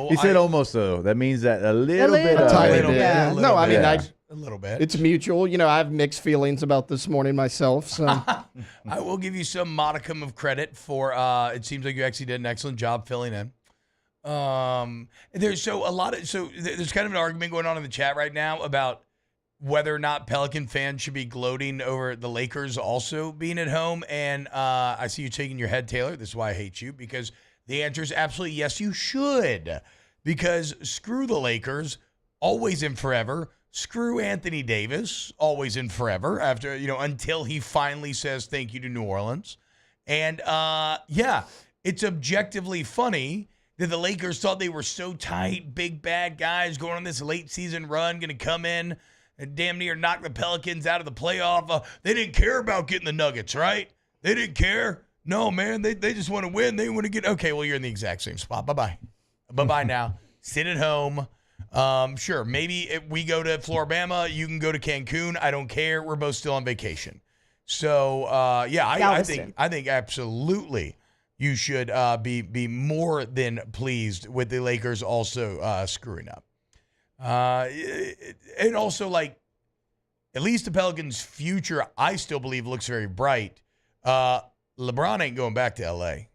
He said almost, though. That means that a little bit. A tiny bit. Yeah. No, I mean, a little bit. It's mutual. You know, I have mixed feelings about this morning myself. So I will give you some modicum of credit for. It seems like you actually did an excellent job filling in. There's kind of an argument going on in the chat right now about whether or not Pelican fans should be gloating over the Lakers also being at home. And I see you shaking your head, Taylor. This is why I hate you, because the answer is absolutely yes, you should. Because screw the Lakers, always and forever. Screw Anthony Davis, always and forever, after, until he finally says thank you to New Orleans. And it's objectively funny that the Lakers thought they were so tight, big bad guys going on this late season run, going to come in and damn near knock the Pelicans out of the playoff. They didn't care about getting the Nuggets, right? They didn't care. No, man, they just want to win. They want to get, okay, well, you're in the exact same spot. Bye-bye. Bye-bye now. Sit at home. Sure, maybe if we go to Floribama, you can go to Cancun. I don't care. We're both still on vacation. So, I think absolutely you should be more than pleased with the Lakers also screwing up. And also, at least the Pelicans' future, I still believe, looks very bright. LeBron ain't going back to L.A.,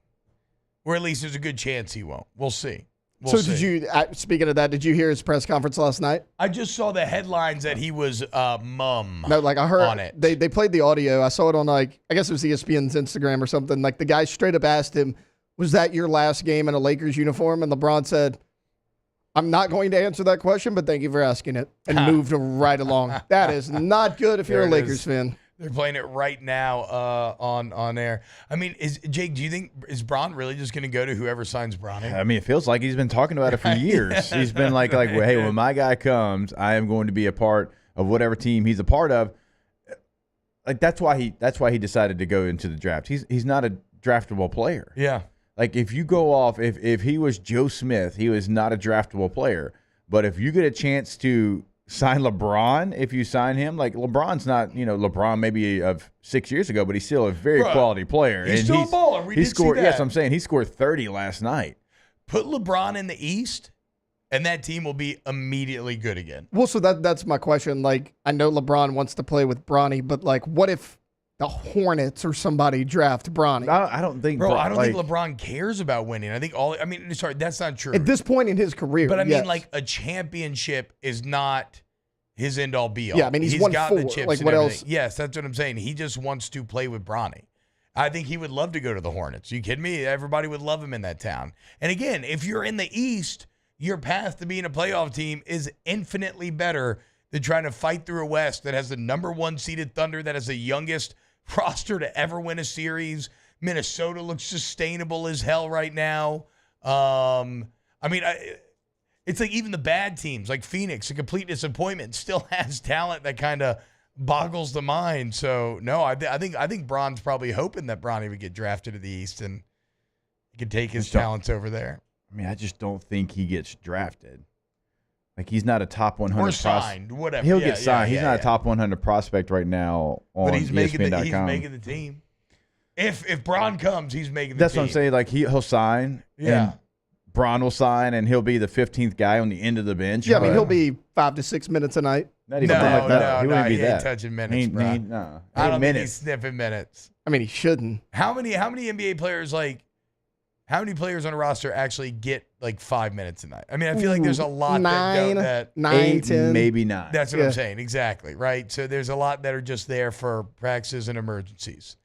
or at least there's a good chance he won't. We'll see. Did you, speaking of that, did you hear his press conference last night? I just saw the headlines that he was mum. No, like I heard on it. They played the audio. I saw it on I guess it was ESPN's Instagram or something. Like the guy straight up asked him, "Was that your last game in a Lakers uniform?" And LeBron said, "I'm not going to answer that question, but thank you for asking it," and moved right along. That is not good if you're a Lakers fan. They're playing it right now on air. I mean, Jake, do you think is Bron really just going to go to whoever signs Bronny? I mean, it feels like he's been talking about it for years. He's been like, hey, when my guy comes, I am going to be a part of whatever team he's a part of. Like that's why he decided to go into the draft. He's not a draftable player. Yeah. Like if you go off, if he was Joe Smith, he was not a draftable player. But if you get a chance to sign LeBron, if you sign him, like LeBron's not, LeBron maybe of 6 years ago, but he's still a very quality player. He's still a baller. We did scored, see that. Yes, I'm saying he scored 30 last night. Put LeBron in the East, and that team will be immediately good again. Well, so that's my question. Like, I know LeBron wants to play with Bronny, but like, what if the Hornets or somebody draft Bronny? I don't think, I don't think LeBron cares about winning. I think sorry, that's not true. At this point in his career, but I yes. mean, like a championship is not his end all be all. Yeah, I mean, he's won got 4. the chips. Like, and what everything. else? Yes, that's what I'm saying. He just wants to play with Bronny. I think he would love to go to the Hornets. You kidding me? Everybody would love him in that town. And again, if you're in the East, your path to being a playoff team is infinitely better than trying to fight through a West that has the number 1 seeded Thunder, that has the youngest roster to ever win a series. Minnesota looks sustainable as hell right now. It's like even the bad teams, like Phoenix, a complete disappointment, still has talent that kind of boggles the mind. So no, I think Bron's probably hoping that Bronny would get drafted to the East and he could take his talents over there. I mean, I just don't think he gets drafted. Like he's not a top 100 or signed, whatever. He'll get signed. He's not a top 100 prospect right now on but he's ESPN.com. he's making the team. If Bron comes, he's making the That's team. what I'm saying. Like he'll sign. Yeah. And Bron will sign, and he'll be the 15th guy on the end of the bench. Yeah, I mean, he'll be 5 to 6 minutes a night. Not even something like that. He wouldn't be he that. ain't touching minutes, bro. No. I don't think he's sniffing minutes. I mean, he shouldn't. How many NBA players, how many players on a roster actually get 5 minutes a night? I mean, I feel like there's a lot that 9, 10. Maybe 9. That's what I'm saying. Exactly. Right. So there's a lot that are just there for practices and emergencies.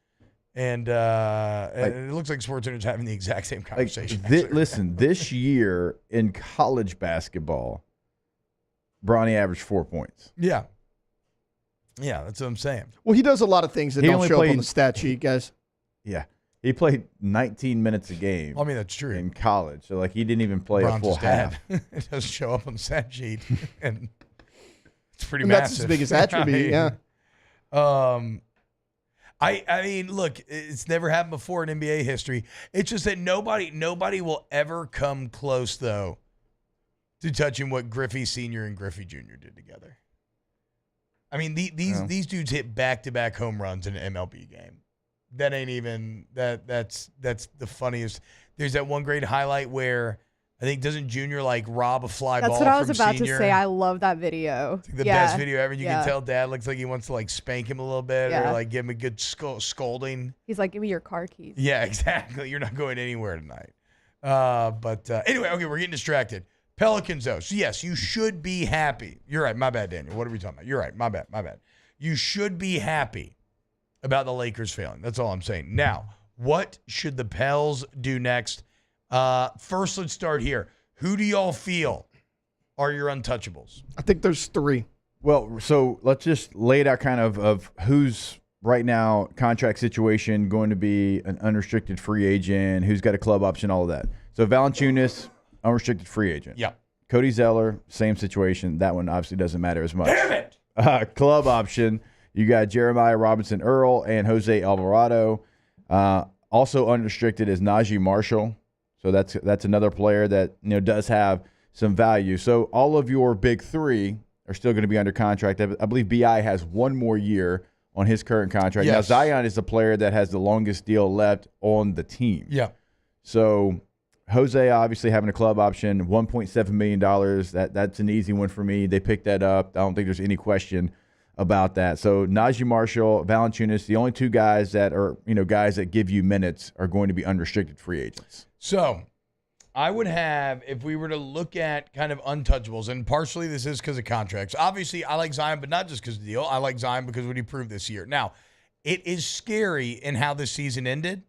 And it looks like SportsCenter's having the exact same conversation. Listen, this year in college basketball, Bronny averaged 4 points. Yeah. Yeah, that's what I'm saying. Well, he does a lot of things that don't show up on the stat sheet, guys. Yeah. He played 19 minutes a game. I mean, that's true. In college. So, he didn't even play LeBron's a full half. It doesn't show up on the stat sheet. And it's pretty and massive. That's his biggest attribute, yeah. I mean, look, it's never happened before in NBA history. It's just that nobody will ever come close, though, to touching what Griffey Sr. and Griffey Jr. did together. I mean, these dudes hit back-to-back home runs in an MLB game. That ain't even that's the funniest. There's that one great highlight where I think doesn't Junior rob a fly ball. That's what I was about Senior? to say. I love that video. It's the best video ever. You can tell Dad looks like he wants to spank him a little bit or give him a good scolding. He's like, "Give me your car keys." Yeah, exactly. You're not going anywhere tonight. But anyway, okay, we're getting distracted. Pelicans though. So yes, you should be happy. You're right. My bad, Daniel. What are we talking about? You're right. My bad. You should be happy about the Lakers failing. That's all I'm saying. Now, what should the Pels do next? First, let's start here. Who do y'all feel are your untouchables? I think there's 3. Well, so let's just lay it out kind of who's right now contract situation going to be an unrestricted free agent, who's got a club option, all of that. So Valanciunas, unrestricted free agent. Yeah. Cody Zeller, same situation. That one obviously doesn't matter as much. Damn it! Club option, you got Jeremiah Robinson Earl and Jose Alvarado. Also unrestricted is Najee Marshall. So that's another player that does have some value. So all of your big 3 are still going to be under contract. I believe BI has 1 more year on his current contract. Yes. Now Zion is the player that has the longest deal left on the team. Yeah. So Jose obviously having a club option, $1.7 million. That's an easy one for me. They picked that up. I don't think there's any question about that. So Najee Marshall, Valanciunas, the only two guys that are, guys that give you minutes are going to be unrestricted free agents. So I would have, if we were to look at kind of untouchables, and partially this is because of contracts. Obviously, I like Zion, but not just because of the deal. I like Zion because of what he proved this year. Now, it is scary in how this season ended,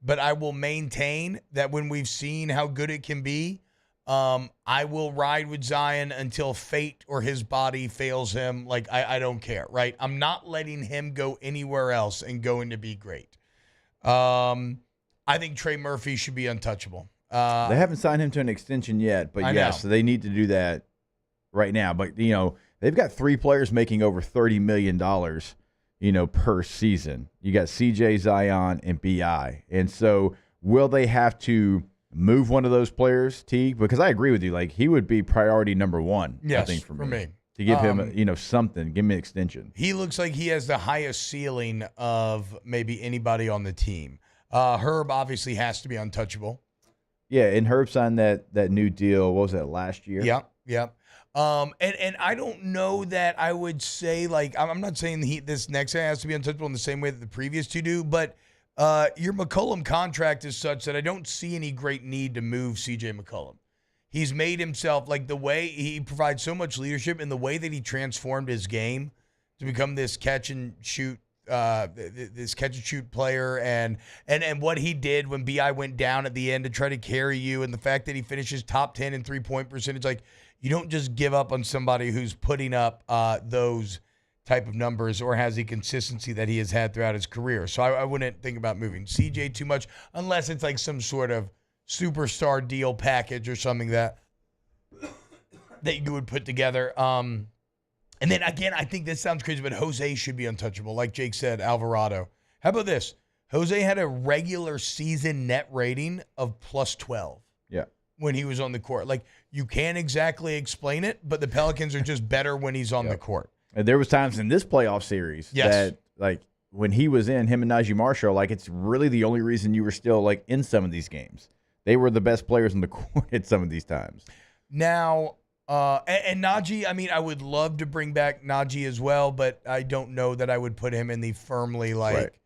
but I will maintain that when we've seen how good it can be, I will ride with Zion until fate or his body fails him. Like, I don't care, right? I'm not letting him go anywhere else and going to be great. I think Trey Murphy should be untouchable. They haven't signed him to an extension yet, but yes, they need to do that right now. But, they've got 3 players making over $30 million, per season. You got CJ, Zion, and BI. And so will they have to move one of those players, T? Because I agree with you. Like, he would be priority number 1, yes, I think, for me. To give him, something. Give me an extension. He looks like he has the highest ceiling of maybe anybody on the team. Herb obviously has to be untouchable. Yeah, and Herb signed that new deal. What was that, last year? Yeah. And I don't know that I would say, like, I'm not saying this next guy has to be untouchable in the same way that the previous two do, but your McCollum contract is such that I don't see any great need to move CJ McCollum. He's made himself, like, the way he provides so much leadership and the way that he transformed his game to become this catch and shoot player, and what he did when BI went down at the end to try to carry you, and the fact that he finishes top 10 in 3-point percentage. Like, you don't just give up on somebody who's putting up those type of numbers or has the consistency that he has had throughout his career. So I wouldn't think about moving CJ too much unless it's like some sort of superstar deal package or something that you would put together. And then again, I think this sounds crazy, but Jose should be untouchable. Like Jake said, Alvarado. How about this? Jose had a regular season net rating of plus 12. Yeah. When he was on the court. Like, you can't exactly explain it, but the Pelicans are just better when he's on the court. And there was times in this playoff series that, like, when he was in, him and Najee Marshall, like, it's really the only reason you were still, like, in some of these games. They were the best players in the court at some of these times. Now, and Najee, I mean, I would love to bring back Najee as well, but I don't know that I would put him in the firmly, like,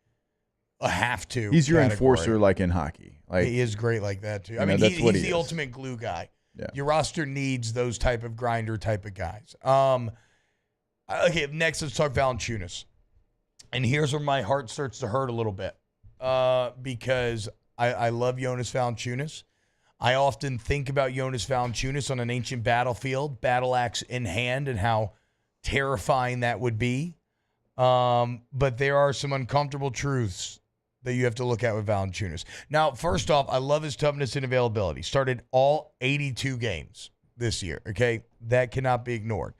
a have to. He's your category. Enforcer, like in hockey. Like, he is great like that, too. I mean, that's what he's he the is. ultimate glue guy. Yeah. Your roster needs those type of grinder type of guys. Okay, next let's talk Valanciunas. And here's where my heart starts to hurt a little bit because I love Jonas Valanciunas. I often think about Jonas Valanciunas on an ancient battlefield, battle axe in hand, and how terrifying that would be. But there are some uncomfortable truths that you have to look at with Valanciunas. Now, first off, I love his toughness and availability. Started all 82 games this year, okay? That cannot be ignored.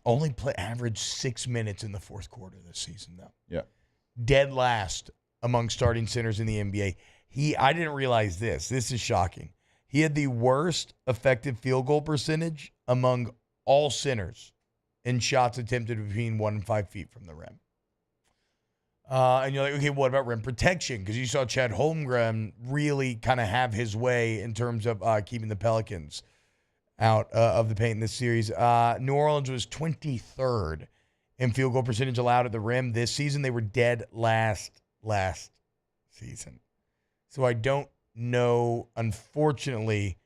Only averaged 6 minutes in the fourth quarter this season, though. Yeah. Dead last among starting centers in the NBA. I didn't realize this. This is shocking. He had the worst effective field goal percentage among all centers in shots attempted between 1 and 5 feet from the rim. And you're like, okay, what about rim protection? Because you saw Chad Holmgren really kind of have his way in terms of keeping the Pelicans out of the paint in this series. New Orleans was 23rd in field goal percentage allowed at the rim this season. They were dead last season. So I don't know, unfortunately,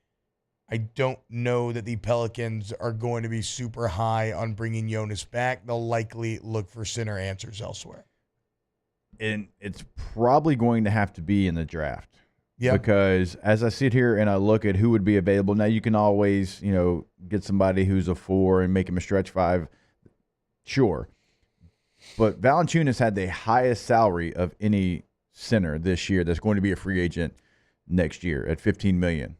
I don't know that the Pelicans are going to be super high on bringing Jonas back. They'll likely look for center answers elsewhere. And it's probably going to have to be in the draft. Yeah. Because as I sit here and I look at who would be available, now you can always, get somebody who's a 4 and make him a stretch 5. Sure. But Valanciunas had the highest salary of any center this year that's going to be a free agent next year at $15 million.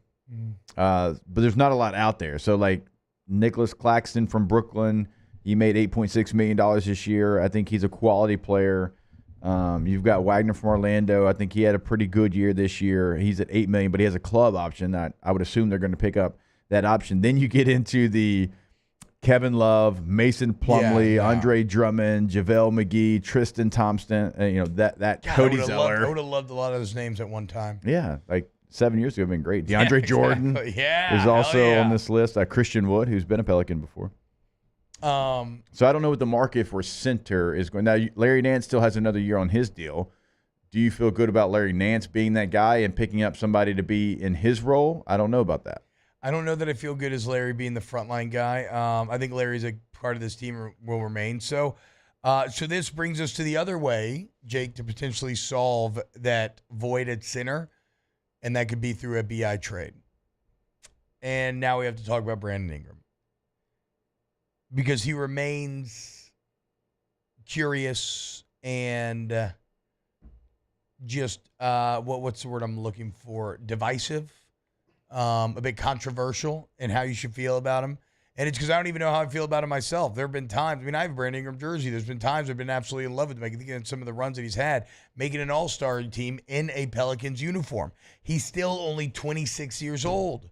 But there's not a lot out there. So, like, Nicholas Claxton from Brooklyn, he made $8.6 million this year. I think he's a quality player. You've got Wagner from Orlando. I think he had a pretty good year this year. He's at $8 million, but he has a club option. I would assume they're going to pick up that option. Then you get into the Kevin Love, Mason Plumlee, Andre Drummond, JaVale McGee, Tristan Thompson, that Cody Zeller. I would have loved a lot of those names at one time. Yeah, like 7 years ago, have been great. DeAndre Jordan is is also on this list. Christian Wood, who's been a Pelican before. So I don't know what the market for center is going. Now, Larry Nance still has another year on his deal. Do you feel good about Larry Nance being that guy and picking up somebody to be in his role? I don't know about that. I don't know that I feel good as Larry being the frontline guy. I think Larry's a part of this team will remain. So this brings us to the other way, Jake, to potentially solve that void at center, and that could be through a BI trade. And now we have to talk about Brandon Ingram because he remains curious and just what's the word I'm looking for? Divisive, a bit controversial in how you should feel about him. And it's because I don't even know how I feel about him myself. There have been times, I have a Brandon Ingram jersey. There's been times I've been absolutely in love with him. I can think of some of the runs that he's had, making an all-star team in a Pelicans uniform. He's still only 26 years old.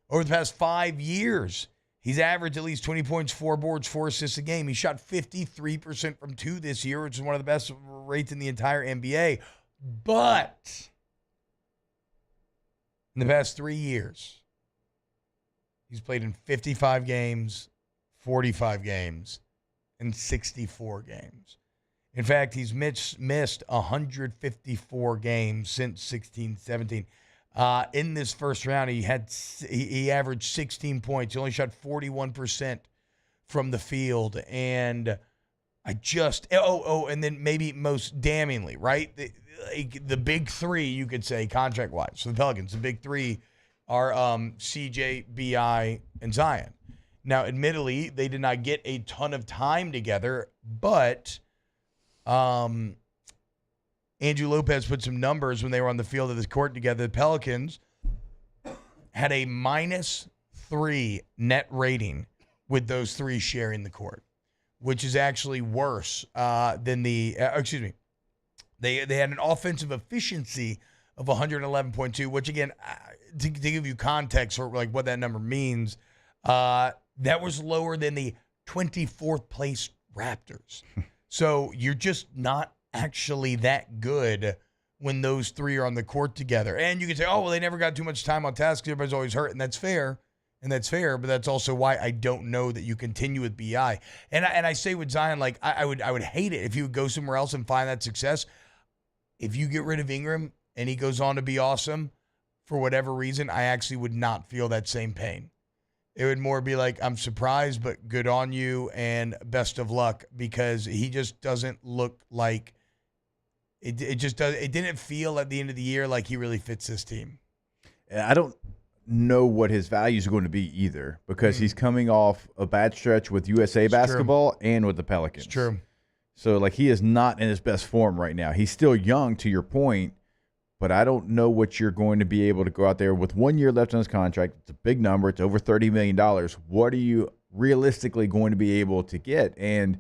Over the past 5 years, he's averaged at least 20 points, 4 boards, 4 assists a game. He shot 53% from 2 this year, which is one of the best rates in the entire NBA. But in the past 3 years, he's played in 55 games, 45 games, and 64 games. In fact, he's missed 154 games since 16-17. In this first round, he averaged 16 points. He only shot 41% from the field. And and then maybe most damningly, right? The big three, you could say, contract-wise. So the Pelicans, the big three are CJ, BI, and Zion. Now, admittedly, they did not get a ton of time together, but Andrew Lopez put some numbers when they were on the field of the court together. The Pelicans had a -3 net rating with those three sharing the court, which is actually worse than the They had an offensive efficiency of 111.2, which again, to give you context for like what that number means, that was lower than the 24th place Raptors. So you're just not actually that good when those three are on the court together. And you can say, oh, well, they never got too much time on task because everybody's always hurt, and that's fair. But that's also why I don't know that you continue with BI. And I say with Zion, like I would hate it if you would go somewhere else and find that success. If you get rid of Ingram and he goes on to be awesome for whatever reason, I actually would not feel that same pain. It would more be like, I'm surprised, but good on you and best of luck, because he just doesn't look like it didn't feel at the end of the year like he really fits this team. I don't know what his values are going to be either, because he's coming off a bad stretch with USA basketball and with the Pelicans. It's true. So, like, he is not in his best form right now. He's still young, to your point, but I don't know what you're going to be able to go out there with 1 year left on his contract. It's a big number. It's over $30 million. What are you realistically going to be able to get? And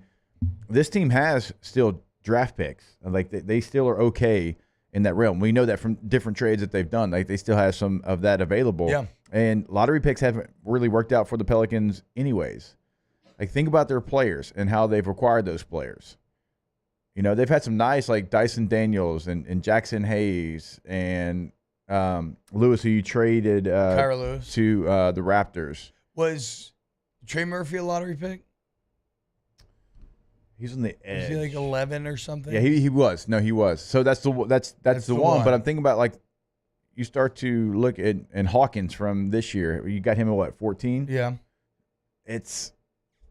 this team has still draft picks. Like, they still are okay in that realm. We know that from different trades that they've done. Like, they still have some of that available. Yeah. And lottery picks haven't really worked out for the Pelicans anyways. Like, think about their players and how they've acquired those players. You know, they've had some nice, like Dyson Daniels and Jackson Hayes and Lewis, who you traded Kyra Lewis to the Raptors. Was Trey Murphy a lottery pick? He's on the edge. Was he like 11 or something? Yeah, he was. No, he was. So that's the one. But I'm thinking about, like, you start to look at and Hawkins from this year. You got him at what, 14? Yeah.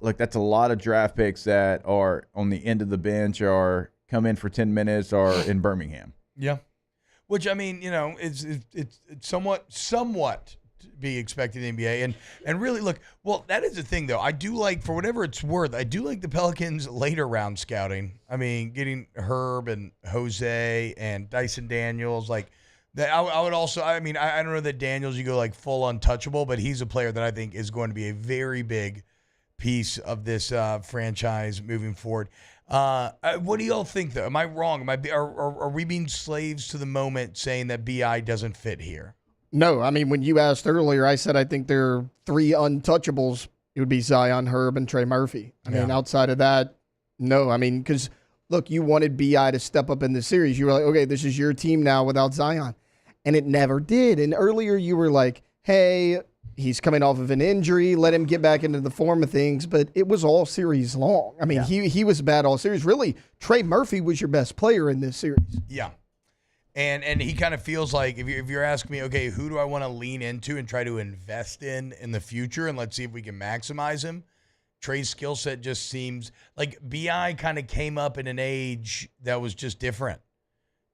Look, that's a lot of draft picks that are on the end of the bench or come in for 10 minutes or in Birmingham. Yeah. Which, I mean, you know, it's somewhat to be expected in the NBA. And really, look, well, that is the thing, though. I do like, for whatever it's worth, I do like the Pelicans' later round scouting. I mean, getting Herb and Jose and Dyson Daniels, like, that. I would also, I mean, I don't know that Daniels, you go like full untouchable, but he's a player that I think is going to be a very big piece of this franchise moving forward. What do y'all think, though? Am I wrong? Are we being slaves to the moment saying that BI doesn't fit here? No, I mean, when you asked earlier, I said I think there are three untouchables. It would be Zion, Herb, and Trey Murphy. I mean, outside of that, no. I mean, because, look, you wanted BI to step up in the series. You were like, okay, this is your team now without Zion. And it never did. And earlier you were like, hey, He's coming off of an injury. Let him get back into the form of things, but it was all series long. I mean, he was bad all series. Really, Trey Murphy was your best player in this series. Yeah. And he kind of feels like, if you're asking me, okay, who do I want to lean into and try to invest in the future, and let's see if we can maximize him, Trey's skill set just seems like B.I. kind of came up in an age that was just different,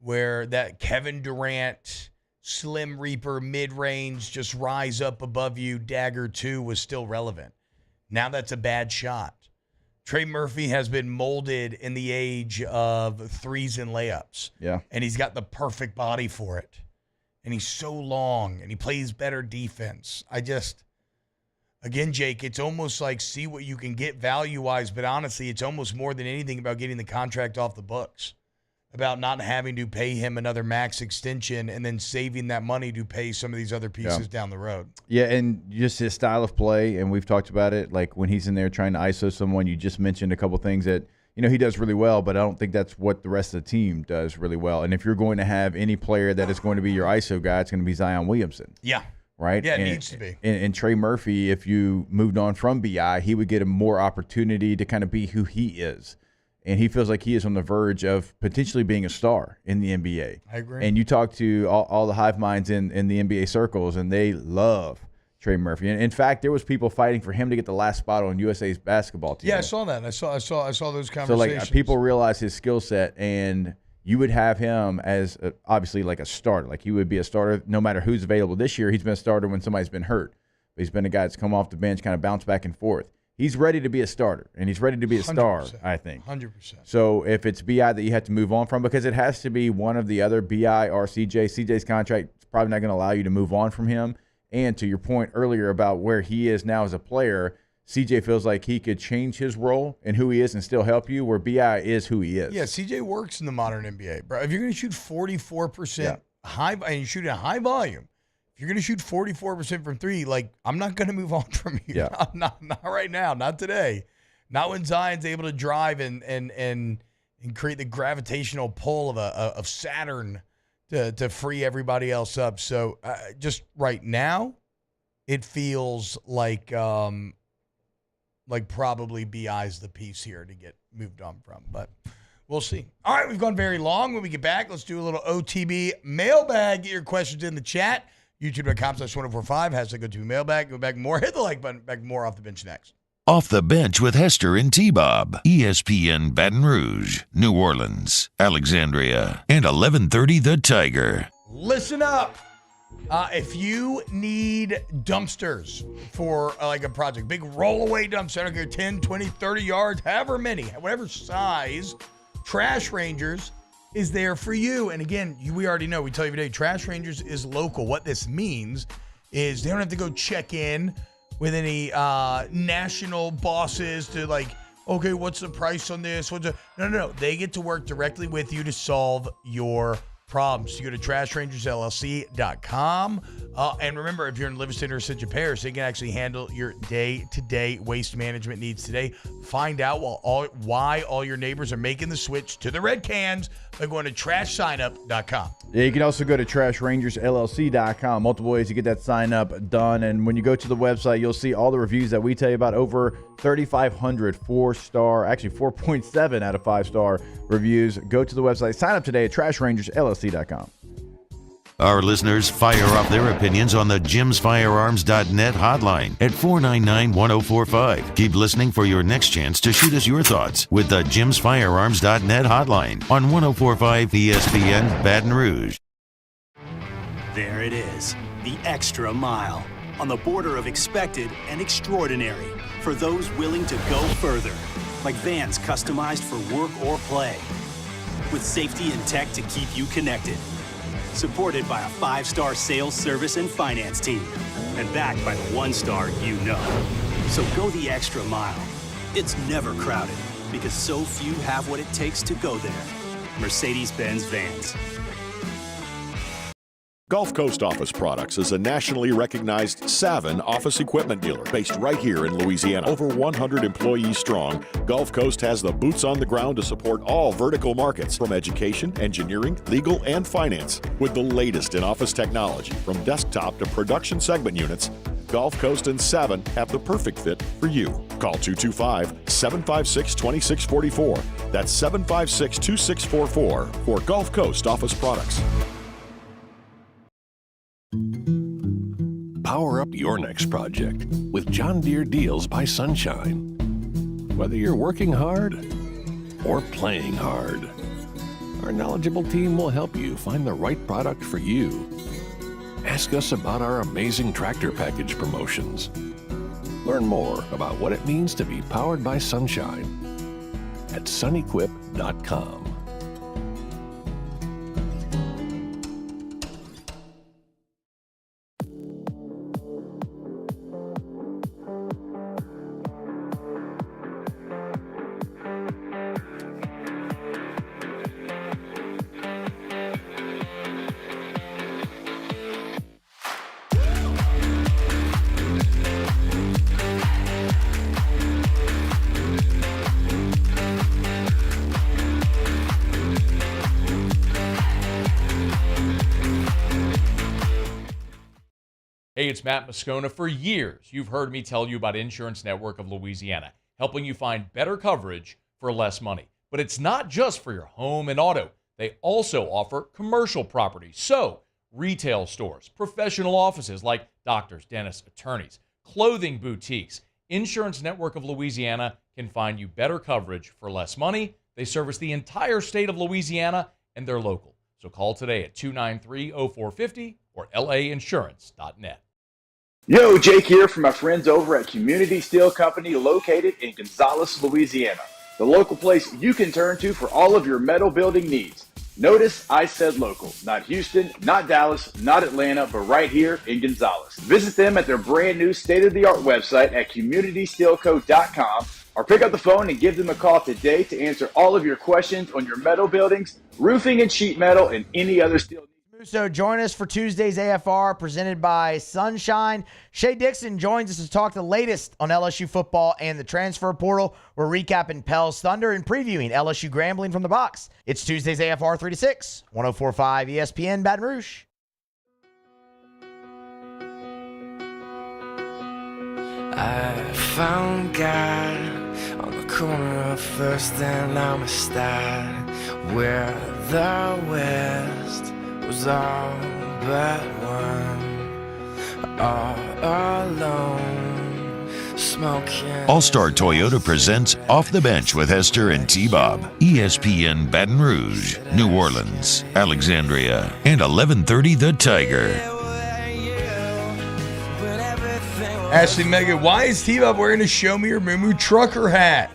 where that Kevin Durant, Slim Reaper, mid-range, just rise up above you, dagger 2 was still relevant. Now that's a bad shot. Trey Murphy has been molded in the age of threes and layups. Yeah. And he's got the perfect body for it. And he's so long, and he plays better defense. Again, Jake, it's almost like see what you can get value-wise, but honestly, it's almost more than anything about getting the contract off the books, about not having to pay him another max extension and then saving that money to pay some of these other pieces down the road. Yeah, and just his style of play, and we've talked about it, like when he's in there trying to ISO someone, you just mentioned a couple things that, he does really well, but I don't think that's what the rest of the team does really well. And if you're going to have any player that is going to be your ISO guy, it's going to be Zion Williamson. Yeah. Right? Yeah, it needs to be. And Trey Murphy, if you moved on from BI, he would get a more opportunity to kind of be who he is. And he feels like he is on the verge of potentially being a star in the NBA. I agree. And you talk to all the hive minds in the NBA circles, and they love Trey Murphy. And in fact, there was people fighting for him to get the last spot on USA's basketball team. Yeah, I saw that. I saw those conversations. So like people realize his skill set, and you would have him as obviously like a starter. Like he would be a starter no matter who's available. This year, he's been a starter when somebody's been hurt. But he's been a guy that's come off the bench, kind of bounce back and forth. He's ready to be a starter, and he's ready to be a star, 100%. I think. 100%. So if it's B.I. that you have to move on from, because it has to be one of the other, B.I. or C.J. C.J.'s contract is probably not going to allow you to move on from him. And to your point earlier about where he is now as a player, C.J. feels like he could change his role and who he is and still help you, where B.I. is who he is. Yeah, C.J. works in the modern NBA, bro. If you're going to shoot 44% high, and you shoot at high volume, if you're going to shoot 44% from three, like, I'm not going to move on from you. Yeah. Not right now, not today. Not when Zion's able to drive and create the gravitational pull of Saturn to free everybody else up. So just right now, it feels like probably BI's the piece here to get moved on from. But we'll see. All right, we've gone very long. When we get back, let's do a little OTB mailbag. Get your questions in the chat. YouTube.com/1045. Hashtag OTB mailbag. Go back more. Hit the like button. Back more Off the Bench next. Off the Bench with Hester and T-Bob. ESPN Baton Rouge, New Orleans, Alexandria, and 1130 The Tiger. Listen up. If you need dumpsters for like a project, big rollaway dumpster, I don't care, 10, 20, 30 yards, however many, whatever size, Trash Rangers is there for you. And again, we already know, we tell you every day, Trash Rangers is local. What this means is they don't have to go check in with any national bosses to like, okay, what's the price on this? No. They get to work directly with you to solve your problems. You go to trashrangersllc.com. And remember, if you're in Livingston or St. Paris, they can actually handle your day-to-day waste management needs today. Find out why all your neighbors are making the switch to the red cans by going to trashsignup.com. Yeah, you can also go to trashrangersllc.com. Multiple ways to get that sign up done. And when you go to the website, you'll see all the reviews that we tell you about. Over 3,500 4-star, actually 4.7 out of 5-star reviews. Go to the website. Sign up today at trashrangersllc.com. Our listeners fire off their opinions on the jimsfirearms.net hotline at 499-1045. Keep listening for your next chance to shoot us your thoughts with the jimsfirearms.net hotline on 1045 ESPN Baton Rouge. There it is, the extra mile, on the border of expected and extraordinary for those willing to go further, like vans customized for work or play, with safety and tech to keep you connected. Supported by a 5-star sales, service, and finance team. And backed by the 1-star you know. So go the extra mile. It's never crowded because so few have what it takes to go there. Mercedes-Benz Vans. Gulf Coast Office Products is a nationally recognized Savin office equipment dealer based right here in Louisiana. Over 100 employees strong, Gulf Coast has the boots on the ground to support all vertical markets, from education, engineering, legal, and finance. With the latest in office technology, from desktop to production segment units, Gulf Coast and Savin have the perfect fit for you. Call 225-756-2644. That's 756-2644 for Gulf Coast office products. Power up your next project with John Deere Deals by Sunshine. Whether you're working hard or playing hard, our knowledgeable team will help you find the right product for you. Ask us about our amazing tractor package promotions. Learn more about what it means to be powered by sunshine at sunequip.com. Hey, it's Matt Moscona. For years, you've heard me tell you about Insurance Network of Louisiana, helping you find better coverage for less money. But it's not just for your home and auto. They also offer commercial property. So, retail stores, professional offices like doctors, dentists, attorneys, clothing boutiques. Insurance Network of Louisiana can find you better coverage for less money. They service the entire state of Louisiana, and they're local. So call today at 293-0450 or lainsurance.net. Yo, Jake here from my friends over at Community Steel Company located in Gonzales, Louisiana. The local place you can turn to for all of your metal building needs. Notice I said local, not Houston, not Dallas, not Atlanta, but right here in Gonzales. Visit them at their brand new state-of-the-art website at communitysteelco.com or pick up the phone and give them a call today to answer all of your questions on your metal buildings, roofing and sheet metal, and any other steel needs. So join us for Tuesday's AFR presented by Sunshine. Shay Dixon joins us to talk the latest on LSU football and the transfer portal. We're recapping Pell's Thunder and previewing LSU Grambling from the box. It's Tuesday's AFR 3 to 6, 104.5 ESPN Baton Rouge. I found God on the corner of First and Amistad, where the West was all but one, all alone, smoking. All-Star Toyota presents Off the Bench with Hester and T-Bob. ESPN Baton Rouge, New Orleans, Alexandria, and 1130 The Tiger. Ashley Megan, why is T-Bob wearing a Show Me Your Moo trucker hat?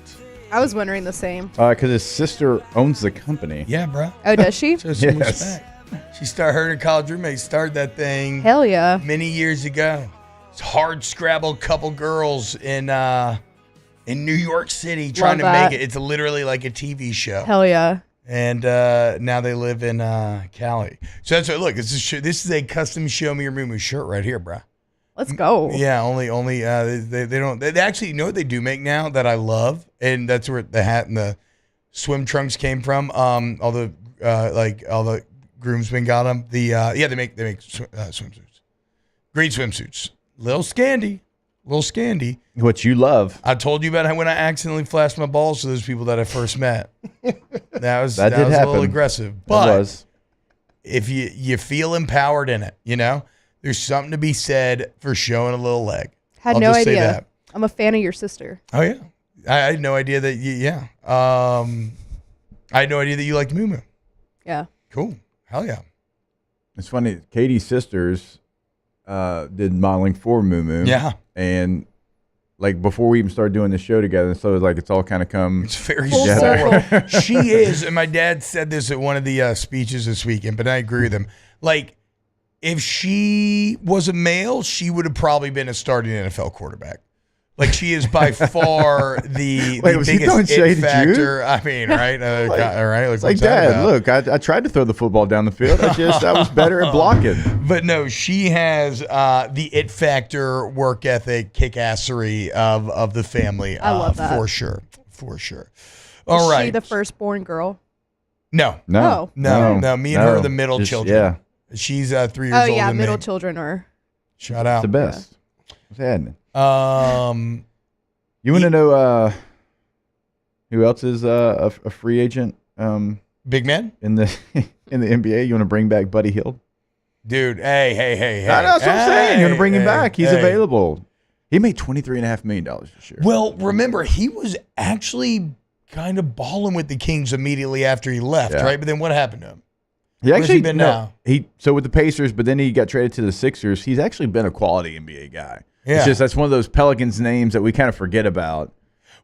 I was wondering the same. Because his sister owns the company. Yeah, bro. Oh, does she? So some Yes. respect. She started, her and college roommate started that thing. Hell yeah. Many years ago. It's hard scrabbled couple girls in New York City trying to make it. It's literally like a TV show. Hell yeah. And now they live in Cali. So that's what, look, this is a custom Show Me Your Moo shirt right here, bro. Let's go. Yeah, only they don't. They actually, you know what they do make now that I love, and that's where the hat and the swim trunks came from. All the groomsmen got them. They make swimsuits, great swimsuits. Little Scandi. What you love. I told you about when I accidentally flashed my balls to those people that I first met. That was That did a little happen. aggressive, That but was. if you feel empowered in it, you know. There's something to be said for showing a little leg. Had I'll no just say idea. that. I'm a fan of your sister. Oh yeah, I had no idea that I had no idea that you liked Moo Moo. Yeah. Cool. Hell yeah. It's funny. Katie's sisters did modeling for Moo Moo. Yeah. And like before we even started doing the show together, so it's all kind of come. It's very together. She is, and my dad said this at one of the speeches this weekend, but I agree with him. Like, if she was a male, she would have probably been a starting NFL quarterback. Like, she is by far the Was he throwing biggest shade it at you? factor. I mean, right? All right. It's like, Dad, look, I tried to throw the football down the field. I was better at blocking. But no, she has the it factor, work ethic, kick-assery of the family. I love that. For sure. All right. Is she the firstborn girl? No. No. Me and her are the middle children. Yeah. She's 3 years Oh, older yeah. than Middle me. children are. Shout out. The best. What's happening? You want to know who else is a free agent? Big man in the NBA. You want to bring back Buddy Hield? Dude, hey. That's what I'm saying. You want to bring him back? He's available. He made $23.5 million this year. Well, remember, he was actually kind of balling with the Kings immediately after he left, right? But then what happened to him? Where's he been now? So with the Pacers, but then he got traded to the Sixers. He's actually been a quality NBA guy. Yeah. It's just that's one of those Pelicans names that we kind of forget about.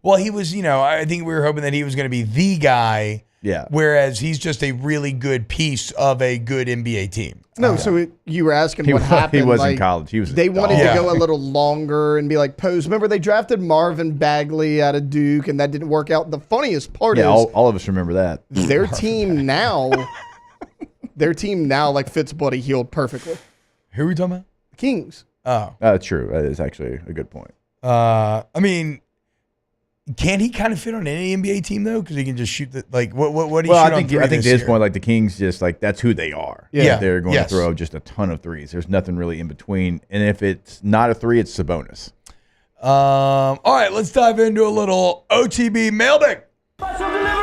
Well, he was, I think we were hoping that he was going to be the guy. Yeah. Whereas he's just a really good piece of a good NBA team. No, so you were asking what happened. He was in college. He was. They wanted to go a little longer and be like Pose. Remember, they drafted Marvin Bagley out of Duke, and that didn't work out. The funniest part is all of us remember that. Their team now, like fits Buddy Hield perfectly. Who are we talking about? Kings. Oh, true. That is actually a good point. I mean, can he kind of fit on any NBA team though? Because he can just shoot the what do you shoot on three I think this at this year? point, like the Kings, just like that's who they are. Yeah. They're going to throw just a ton of threes. There's nothing really in between. And if it's not a three, it's Sabonis. All right, let's dive into a little OTB mailbag. Special delivery!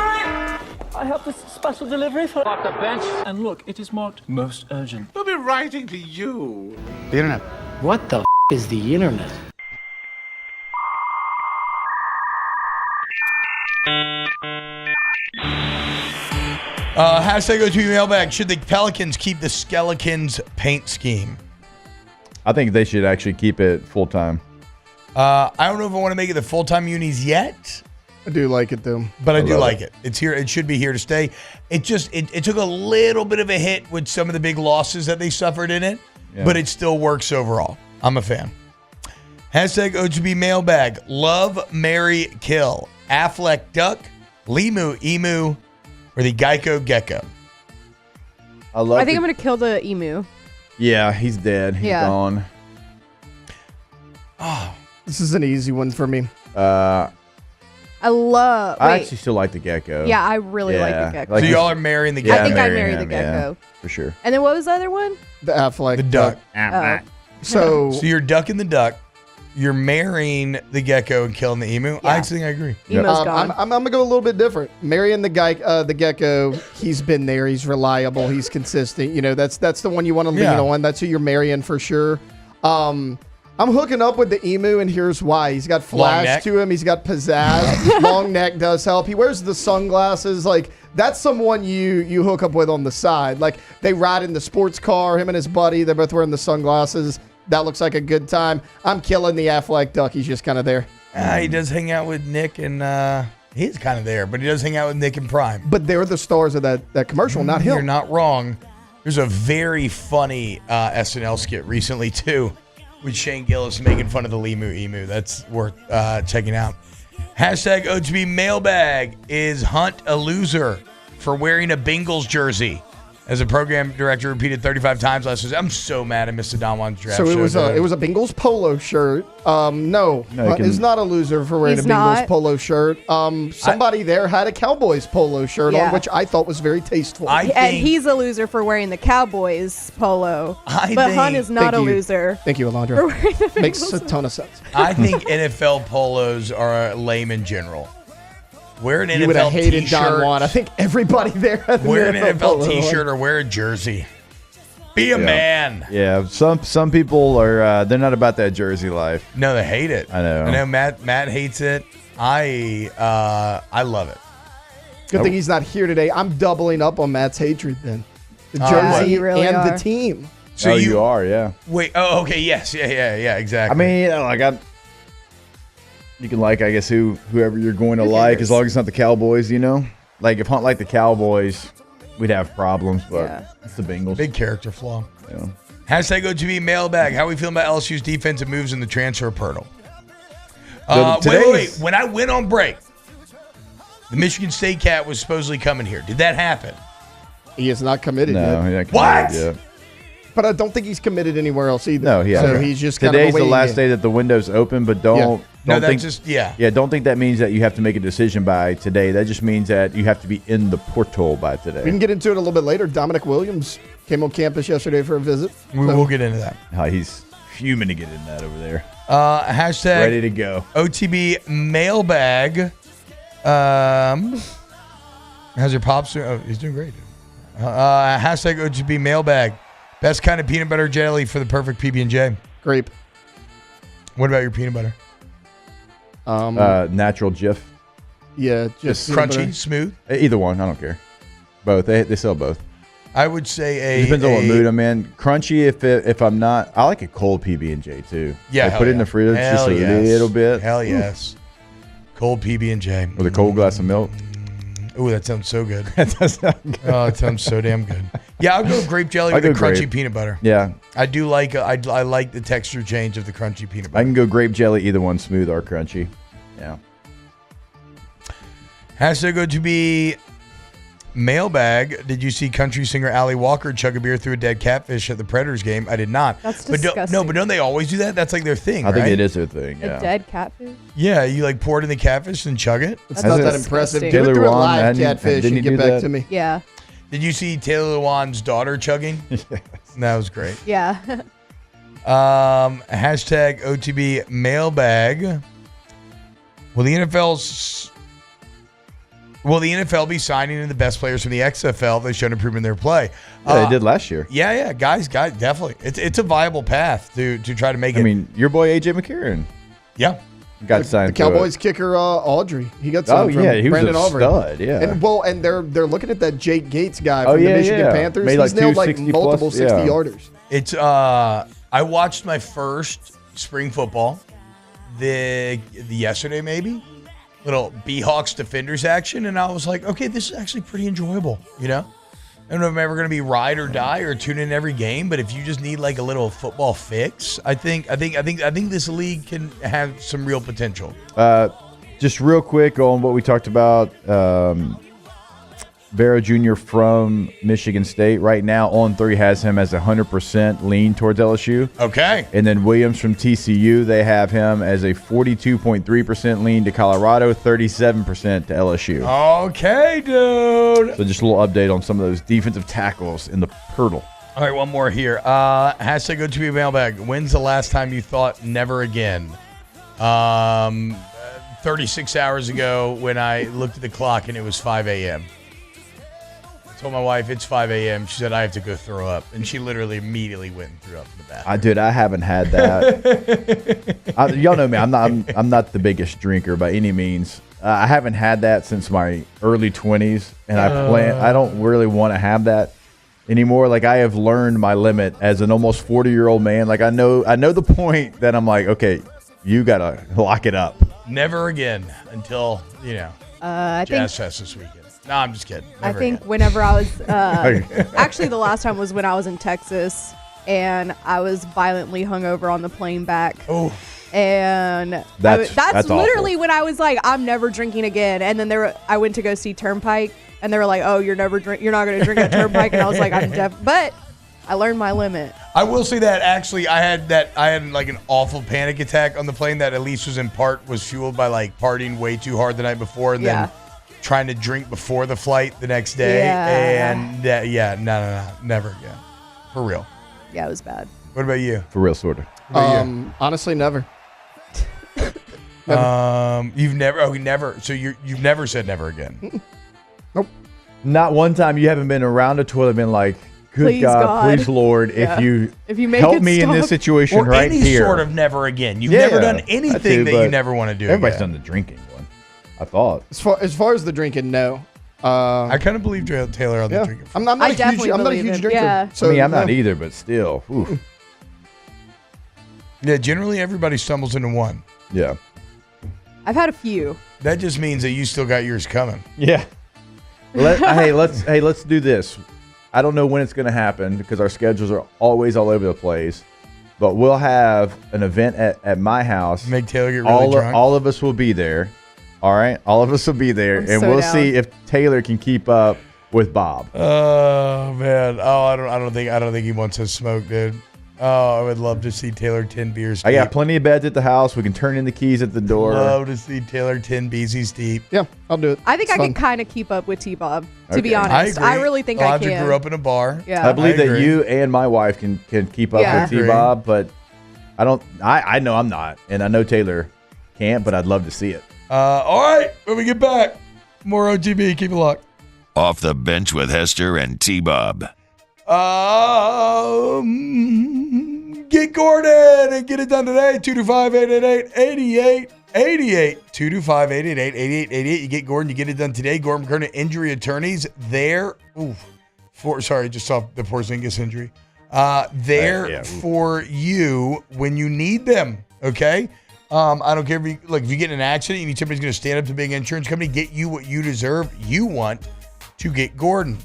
I have this special delivery for off the bench. And look, it is marked most urgent. They'll be writing to you. The internet. What the is the internet? Hashtag OTB mailbag. Should the Pelicans keep the Skeletons paint scheme? I think they should actually keep it full time. I don't know if I want to make it the full-time unis yet. I do like it though. But I do like it. It's here. It should be here to stay. It just it took a little bit of a hit with some of the big losses that they suffered in it, but it still works overall. I'm a fan. Hashtag OTB mailbag. Love, marry, kill. Affleck duck, Limu emu, or the Geico gecko. I think I'm going to kill the emu. Yeah, he's dead. He's gone. Oh, this is an easy one for me. I actually still like the gecko. Yeah, I really like the gecko. So y'all are marrying the gecko? I think I married the gecko. For sure. And then what was the other one? The Affleck the duck. So you're ducking the duck. You're marrying the gecko and killing the emu. I think I agree. I'm gonna go a little bit different. Marrying the gecko. He's been there. He's reliable. He's consistent. That's the one you want to lean on. That's who you're marrying for sure. I'm hooking up with the emu, and here's why. He's got flash to him. He's got pizzazz. Long neck does help. He wears the sunglasses. Like, that's someone you hook up with on the side. Like, they ride in the sports car, him and his buddy. They're both wearing the sunglasses. That looks like a good time. I'm killing the Affleck duck. He's just kind of there. He does hang out with Nick, and he's kind of there, but he does hang out with Nick and Prime. But they're the stars of that commercial, not him. You're not wrong. There's a very funny SNL skit recently, too, with Shane Gillis making fun of the Limu emu. That's worth checking out. Hashtag OTB mailbag. Is Hunt a loser for wearing a Bengals jersey? As a program director repeated 35 times last season. I'm so mad I missed the Don Juan's draft. So it show was a Bengals polo shirt. No, he's not a loser for wearing a Bengals polo shirt. Somebody there had a Cowboys polo shirt on, which I thought was very tasteful. And he's a loser for wearing the Cowboys polo. But Hunt is not a loser. Thank you, Alondra. For wearing the Makes Bengals a ton of sense. I think NFL polos are lame in general. Wear an You would NFL have hated t-shirt. Don Juan. I think everybody there had Wear an NFL polo t-shirt on. or wear a jersey. Be a man. Yeah, some people are they're not about that jersey life. No, they hate it. I know. Matt hates it. I love it. Good thing he's not here today. I'm doubling up on Matt's hatred then. The jersey you really and are. the team. So you are, yeah. Wait. Oh, okay. Yes. Yeah. Exactly. I mean, you can like, I guess, whoever you're going to like, as long as it's not the Cowboys, Like, if Hunt liked the Cowboys, we'd have problems, but it's the Bengals. Big character flaw. Yeah. Hashtag OTB mailbag. How are we feeling about LSU's defensive moves in the transfer portal? Wait. When I went on break, the Michigan State cat was supposedly coming here. Did that happen? He is not committed No, yet. he's not What? committed yet. But I don't think he's committed anywhere else either. No, he hasn't. So he's just kind of Today's the awaiting last it. day that the window's open, but don't think don't think that means that you have to make a decision by today. That just means that you have to be in the portal by today. We can get into it a little bit later. Dominic Williams came on campus yesterday for a visit. We'll get into that. He's fuming to get in that over there. Hashtag Ready to go. OTB mailbag. How's your pops doing? Oh, he's doing great. Hashtag OTB mailbag. Best kind of peanut butter jelly for the perfect PB&J. Grape. What about your peanut butter? Natural Jif. Yeah, just crunchy, smooth. Either one, I don't care. Both. They sell both. I would say It depends on what mood I'm in. Crunchy if I'm not. I like a cold PB&J too. Yeah, Like put it in the fridge just a little bit. Hell yes. Cold PB&J With a cold glass of milk. Ooh, that sounds so good. That does sound good. Oh, it sounds so damn good. Yeah, I'll go grape jelly with the crunchy peanut butter. Yeah. I do like I like the texture change of the crunchy peanut I butter. can go grape jelly, either one, smooth or crunchy. Yeah. Hashtag go to be mailbag. Did you see country singer Allie Walker chug a beer through a dead catfish at the Predators game? I did not. That's but disgusting. but don't they always do that? That's like their thing, I think right? it is their thing. Yeah. A dead catfish? Yeah, you like pour it in the catfish and chug it? It's not that impressive. Do it Taylor through a Lewan, live catfish didn't and he get do back that? to me. Yeah. Did you see Taylor Lewan's daughter chugging? Yes. That was great. Yeah. Hashtag OTB mailbag. Will the NFL be signing in the best players from the XFL? They've shown improvement in their play. Yeah, they did last year. Yeah, guys, definitely. It's a viable path to try to make it. I mean, your boy AJ McCarron. Yeah. Got signed. The Cowboys kicker Audrey. He got Oh signed from yeah, he was Brandon a Auburn. stud. Yeah. And they're looking at that Jake Gates guy Oh, from the yeah, Michigan yeah. Panthers. Made He's like nailed like 260 multiple plus, yeah. 60-yarders. It's I watched my first spring football yesterday maybe. Little Beehawks Defenders action, and I was like, okay, this is actually pretty enjoyable, you know? I don't know if I'm ever going to be ride or die or tune in every game, but if you just need like a little football fix, I think this league can have some real potential. Just real quick on what we talked about. Vera Jr. from Michigan State right now on 3 has him as 100% lean towards LSU. Okay. And then Williams from TCU, they have him as a 42.3% lean to Colorado, 37% to LSU. Okay, dude. So just a little update on some of those defensive tackles in the Purtle. All right, one more here. Hashtag go to be mailbag. When's the last time you thought never again? 36 hours ago when I looked at the clock and it was 5 a.m. I told my wife it's 5 a.m. She said I have to go throw up, and she literally immediately went and threw up in the bathroom. I haven't had that. Y'all know me. I'm not the biggest drinker by any means. I haven't had that since my early 20s, and I don't really want to have that anymore. Like, I have learned my limit as an almost 40-year-old man. Like, I know the point that I'm like, okay, you gotta lock it up. Never again until Jazz Fest this weekend. No, I'm just kidding. Never I think again. whenever I was actually the last time was when I was in Texas and I was violently hungover on the plane back. Oh. And That's literally awful. when I was like, I'm never drinking again. And then I went to go see Turnpike, and they were like, "Oh, you're not going to drink at Turnpike." And I was like, but I learned my limit. I will say that actually I had like an awful panic attack on the plane that at least was fueled by like partying way too hard the night before and then trying to drink before the flight the next day. Yeah. And no, never again. For real. Yeah, it was bad. What about you? For real, sort of. Honestly, never. You've never. So you've never said never again. Nope. Not one time you haven't been around a toilet and been like, good Please, God, please, Lord, Yeah. if you make help it me in stop. this situation Or right any here. sort of never again. You've Yeah, never done that anything too, that you but never want to do. Everybody's again. done the drinking one, I thought. As far as the drinking, no. I kind of believe Taylor on the drinking. I'm not I a definitely huge believe him. drinker. Yeah. So, I mean, I'm no. not either, but still. Ooh. Yeah, generally everybody stumbles into one. Yeah. I've had a few. That just means that you still got yours coming. Yeah. Let's do this. I don't know when it's going to happen because our schedules are always all over the place. But we'll have an event at my house. Make Taylor get really drunk. All of us will be there. All right, all of us will be there, I'm and so we'll down. see if Taylor can keep up with Bob. Oh man. Oh, I don't think he wants to smoke, dude. Oh, I would love to see Taylor 10 beers deep. I got plenty of beds at the house. We can turn in the keys at the door. Love to see Taylor 10 beesies deep. Yeah, I'll do it. I think It's I fun. can kind of keep up with T-Bob, to be Okay. honest. I really think I can. grew up in a bar. Yeah. I believe that agree. you and my wife can keep up Yeah. with T-Bob, but I know I'm not, and I know Taylor can't, but I'd love to see it. All right, when we get back, more OTB. Keep it locked. Off the Bench with Hester and T-Bob. Get Gordon and get it done today. 225-888-8888. 225-888-8888. You get Gordon, you get it done today. Gordon McKernan Injury Attorneys there. Just off the Porzingis injury. For you when you need them. Okay. I don't care if you get in an accident, you need somebody's going to stand up to a big insurance company, get you what you deserve. You want to get Gordon.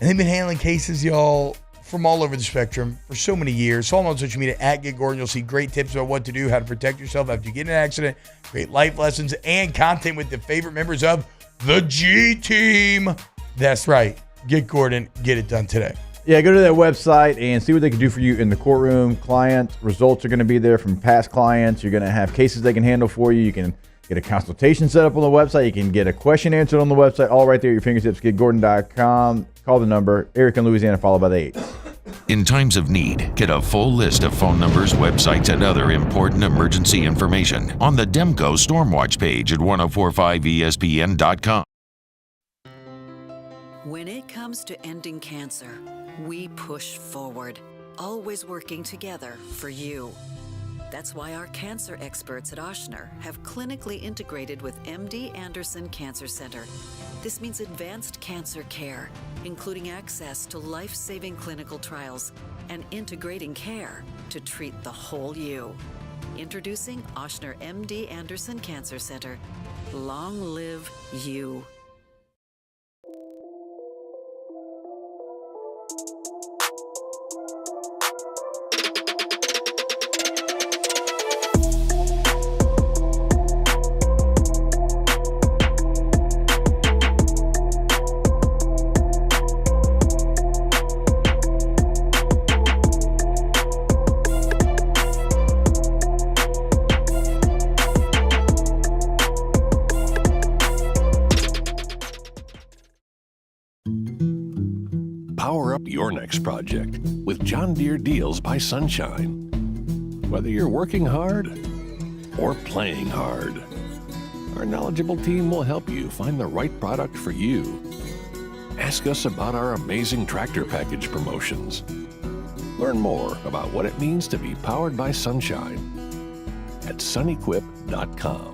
And they've been handling cases, y'all, from all over the spectrum for so many years. Follow them on social media at Get Gordon. You'll see great tips about what to do, how to protect yourself after you get in an accident, great life lessons, and content with the favorite members of the G Team. That's right. Get Gordon. Get it done today. Yeah, go to that website and see what they can do for you in the courtroom. Client results are going to be there from past clients. You're going to have cases they can handle for you. You can get a consultation set up on the website. You can get a question answered on the website, all right there at your fingertips. GetGordon.com. Call the number. Eric in Louisiana, followed by the 8. In times of need, get a full list of phone numbers, websites, and other important emergency information on the Demco Stormwatch page at 1045ESPN.com. When it comes to ending cancer, we push forward, always working together for you. That's why our cancer experts at Ochsner have clinically integrated with MD Anderson Cancer Center. This means advanced cancer care, including access to life-saving clinical trials and integrating care to treat the whole you. Introducing Ochsner MD Anderson Cancer Center. Long live you. Power up your next project with John Deere Deals by Sunshine. Whether you're working hard or playing hard, our knowledgeable team will help you find the right product for you. Ask us about our amazing tractor package promotions. Learn more about what it means to be powered by Sunshine at sunequip.com.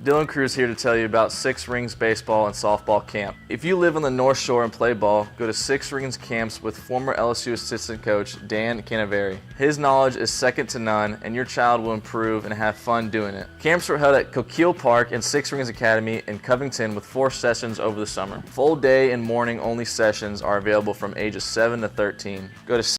Dylan Cruz here to tell you about Six Rings Baseball and Softball Camp. If you live on the North Shore and play ball, go to Six Rings Camps with former LSU assistant coach Dan Canaveri. His knowledge is second to none, and your child will improve and have fun doing it. Camps were held at Coquille Park and Six Rings Academy in Covington with 4 sessions over the summer. Full day and morning only sessions are available from ages 7 to 13. Go to